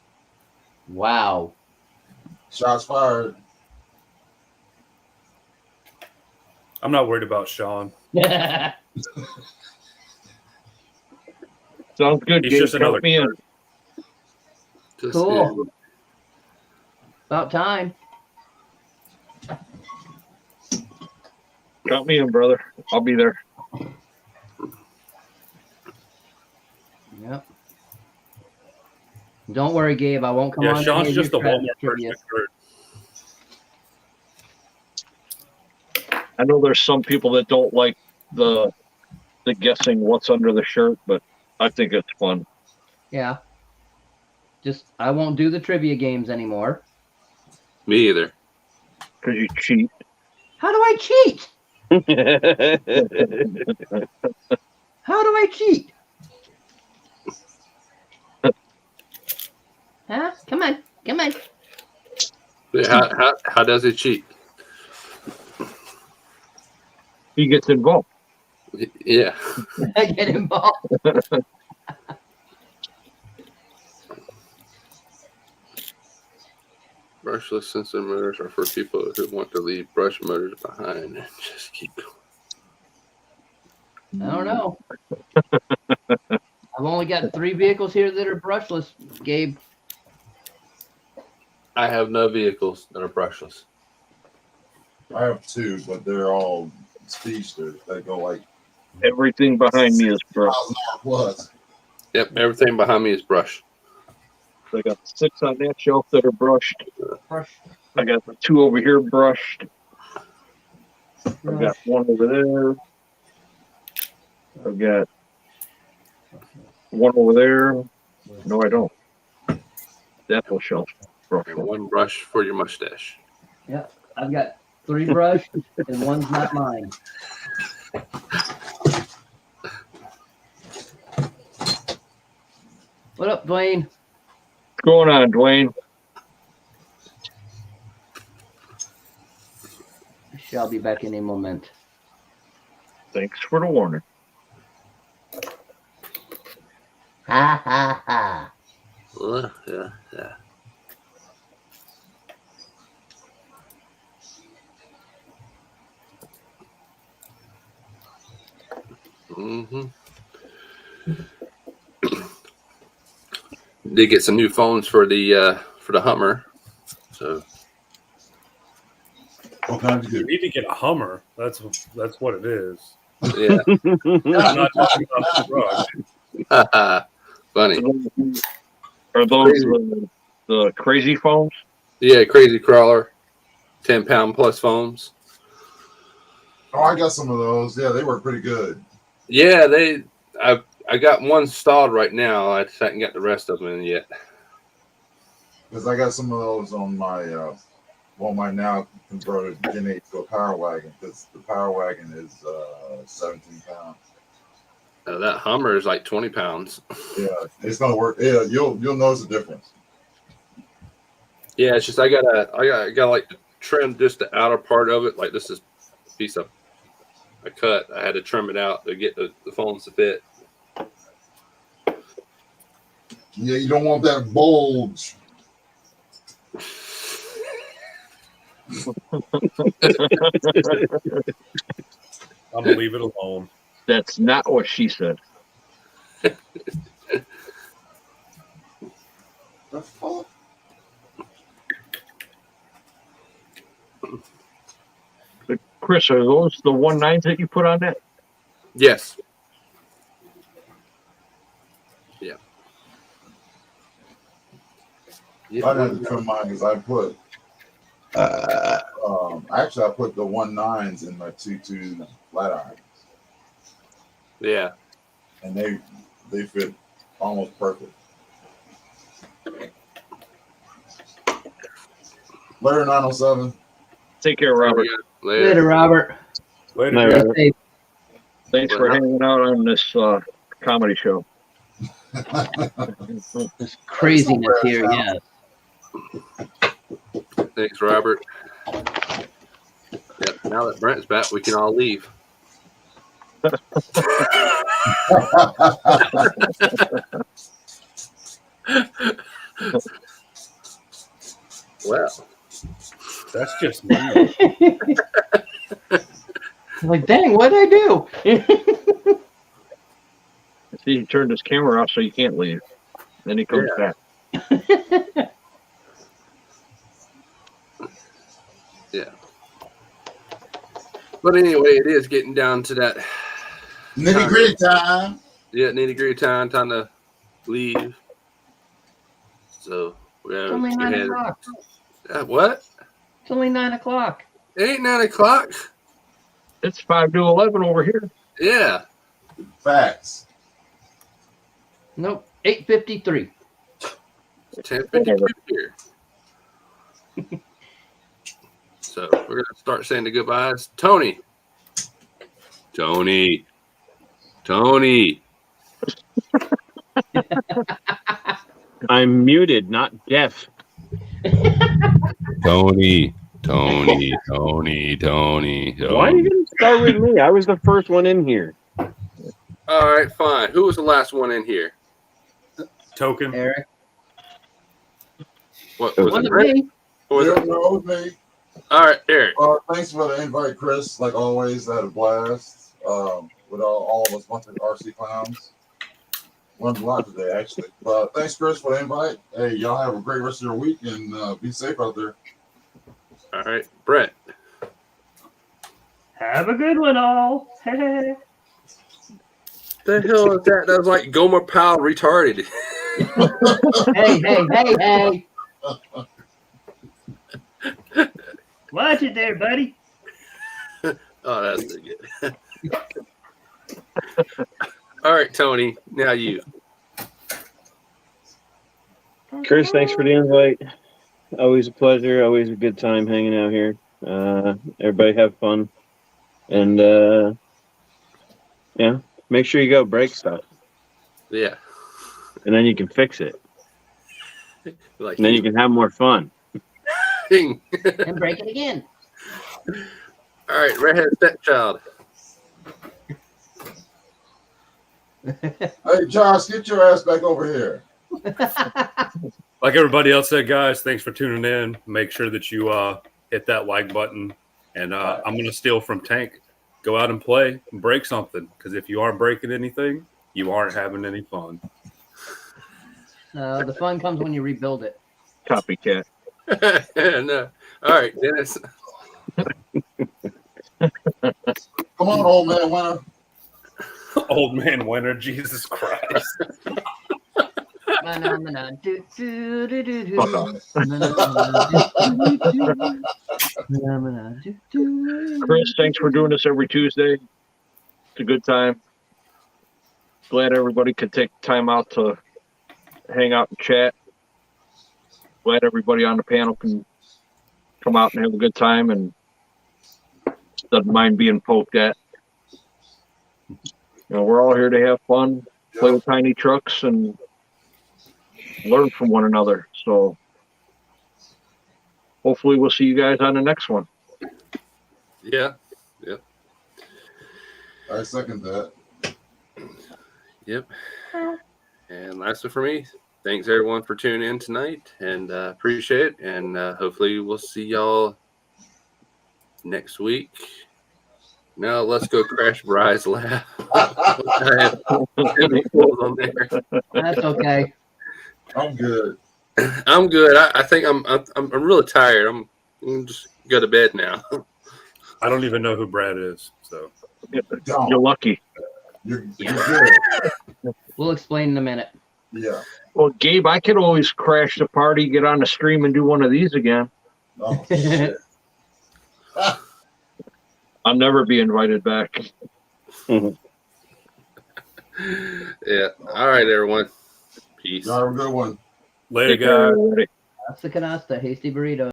Wow. Shots fired. I'm not worried about Sean. Sounds good, He's Gabe. just another Count me in. Just Cool. About time. Count me in, brother. I'll be there. Yep. Don't worry, Gabe. I won't come Yeah, on. to Sean's hear just a your Walmart trivia. person. Kurt. I know there's some people that don't like the guessing what's under the shirt, but I think it's fun. Yeah. Just I won't do the trivia games anymore. Me either. Because you cheat. How do I cheat? How do I cheat? Huh? Come on. Come on. Wait, how does it cheat? He gets involved. Yeah. I get involved. Brushless sensor motors are for people who want to leave brush motors behind and just keep going. I don't know. I've only got 3 vehicles here that are brushless, Gabe. I have no vehicles that are brushless. I have 2, but they're all speedsters. They go like Everything behind me is brush. 1,000 plus. Yep, everything behind me is brush. I got 6 on that shelf that are brushed. Brush. I got the 2 over here brushed. I've got 1 over there. I've got 1 over there. No, I don't. That whole shelf brushed. And 1 brush for your mustache. Yeah, I've got 3 brushed and 1's not mine. What up, Dwayne? What's going on, Dwayne? I shall be back in a moment. Thanks for the warning. Ha ha ha. Yeah. Mm-hmm. Did get some new phones for the Hummer. So What kind You of need to get a Hummer. That's what it is. yeah, It's not just about the truck. funny. Are those Crazy. the crazy phones? Yeah, crazy crawler, 10-pound plus foams. Oh, I got some of those. Yeah, they work pretty good. Yeah, I got one stalled right now. I just haven't got the rest of them in yet. Because I got some of those on my my now converted Gen 8 to a Power Wagon. Because the Power Wagon is 17 pounds. That Hummer is like 20 pounds. Yeah, it's gonna work. Yeah, you'll notice the difference. Yeah, it's just I gotta like trim just the outer part of it. Like this is a piece of I cut. I had to trim it out to get the phones to fit. Yeah, you don't want that bulge. I'm gonna leave it alone. That's not what she said. The fuck? But Chris, are those the 1.9s that you put on that? Yes. Yeah. I had to trim mine because I put. Actually, I put the 1.9s in my 2.2 flat irons, Yeah. and they fit almost perfect. Later 907. Take care, Robert. Later, Robert. Later, Night, guys. Robert. Hey, Thanks for hanging out on this comedy show. this craziness here, yeah. Thanks, Robert. Yep. Now that Brent's back, we can all leave. Well, That's just me. Like, dang, what'd I do? See, he turned his camera off so you can't leave. Then he comes back. yeah. But anyway, it is getting down to that Nitty gritty time. yeah, nitty-gritty time to leave. So we're It's only 9 ahead. o'clock. What? It's only 9 o'clock. It ain't 9 o'clock. It's 5 to 11 over here. Yeah. Facts. Nope, 8:53. 10:52 here. So we're gonna start saying the goodbyes. Tony. I'm muted, not deaf. Tony. Why are you going to start with me? I was the first one in here. All right, fine. Who was the last one in here? Token. Eric. What It was Wasn't it? Brent? me. Or was Yeah, it? no, it was me. All right, Eric. Thanks for the invite, Chris. Like always, I had a blast with all of us bunch of RC clowns. Learned a lot today, actually. Thanks, Chris, for the invite. Hey, y'all have a great rest of your week and be safe out there. All right, Brent. Have a good one, all. The hell is that? That was like Gomer Pyle retarded. Hey. Watch it there, buddy. Oh, that's pretty good. All right, Tony. Now you. Chris, thanks for the invite. Always a pleasure. Always a good time hanging out here. Everybody have fun. And, yeah, make sure you go break stuff. Yeah. And then you can fix it. Like And then you can have more fun. Ding. And break it again. All right, redhead stepchild. Hey, Josh, get your ass back over here. Like everybody else said, guys, thanks for tuning in. Make sure that you hit that like button. And I'm going to steal from Tank. go out and play and break something. Because if you aren't breaking anything, you aren't having any fun. No, the fun comes when you rebuild it. Copycat. No. All right, Dennis. Come on, old man winner. Old man winner, Jesus Christ. Chris, thanks for doing this every Tuesday. It's a good time. Glad everybody could take time out to hang out and chat. Glad everybody on the panel can come out and have a good time and doesn't mind being poked at. You know, we're all here to have fun, play with tiny trucks, and learn from one another. So hopefully we'll see you guys on the next one. Yeah. I second that. Yep. And lastly for me, thanks everyone for tuning in tonight, and appreciate it. And hopefully we'll see y'all next week. Now let's go crash Bry's lab. I have heavy clothes on there. That's okay. I'm good. I'm good. I think I'm really tired. I'm just go to bed now. I don't even know who Brad is. So You're lucky. You're good. We'll explain in a minute. Yeah. Well, Gabe, I could always crash the party, get on the stream, and do one of these again. Oh, shit. I'll never be invited back. Yeah. All right, everyone. Peace. Y'all have a good one. later, Take care, guys. everybody. Hasta canasta, hasty burrito.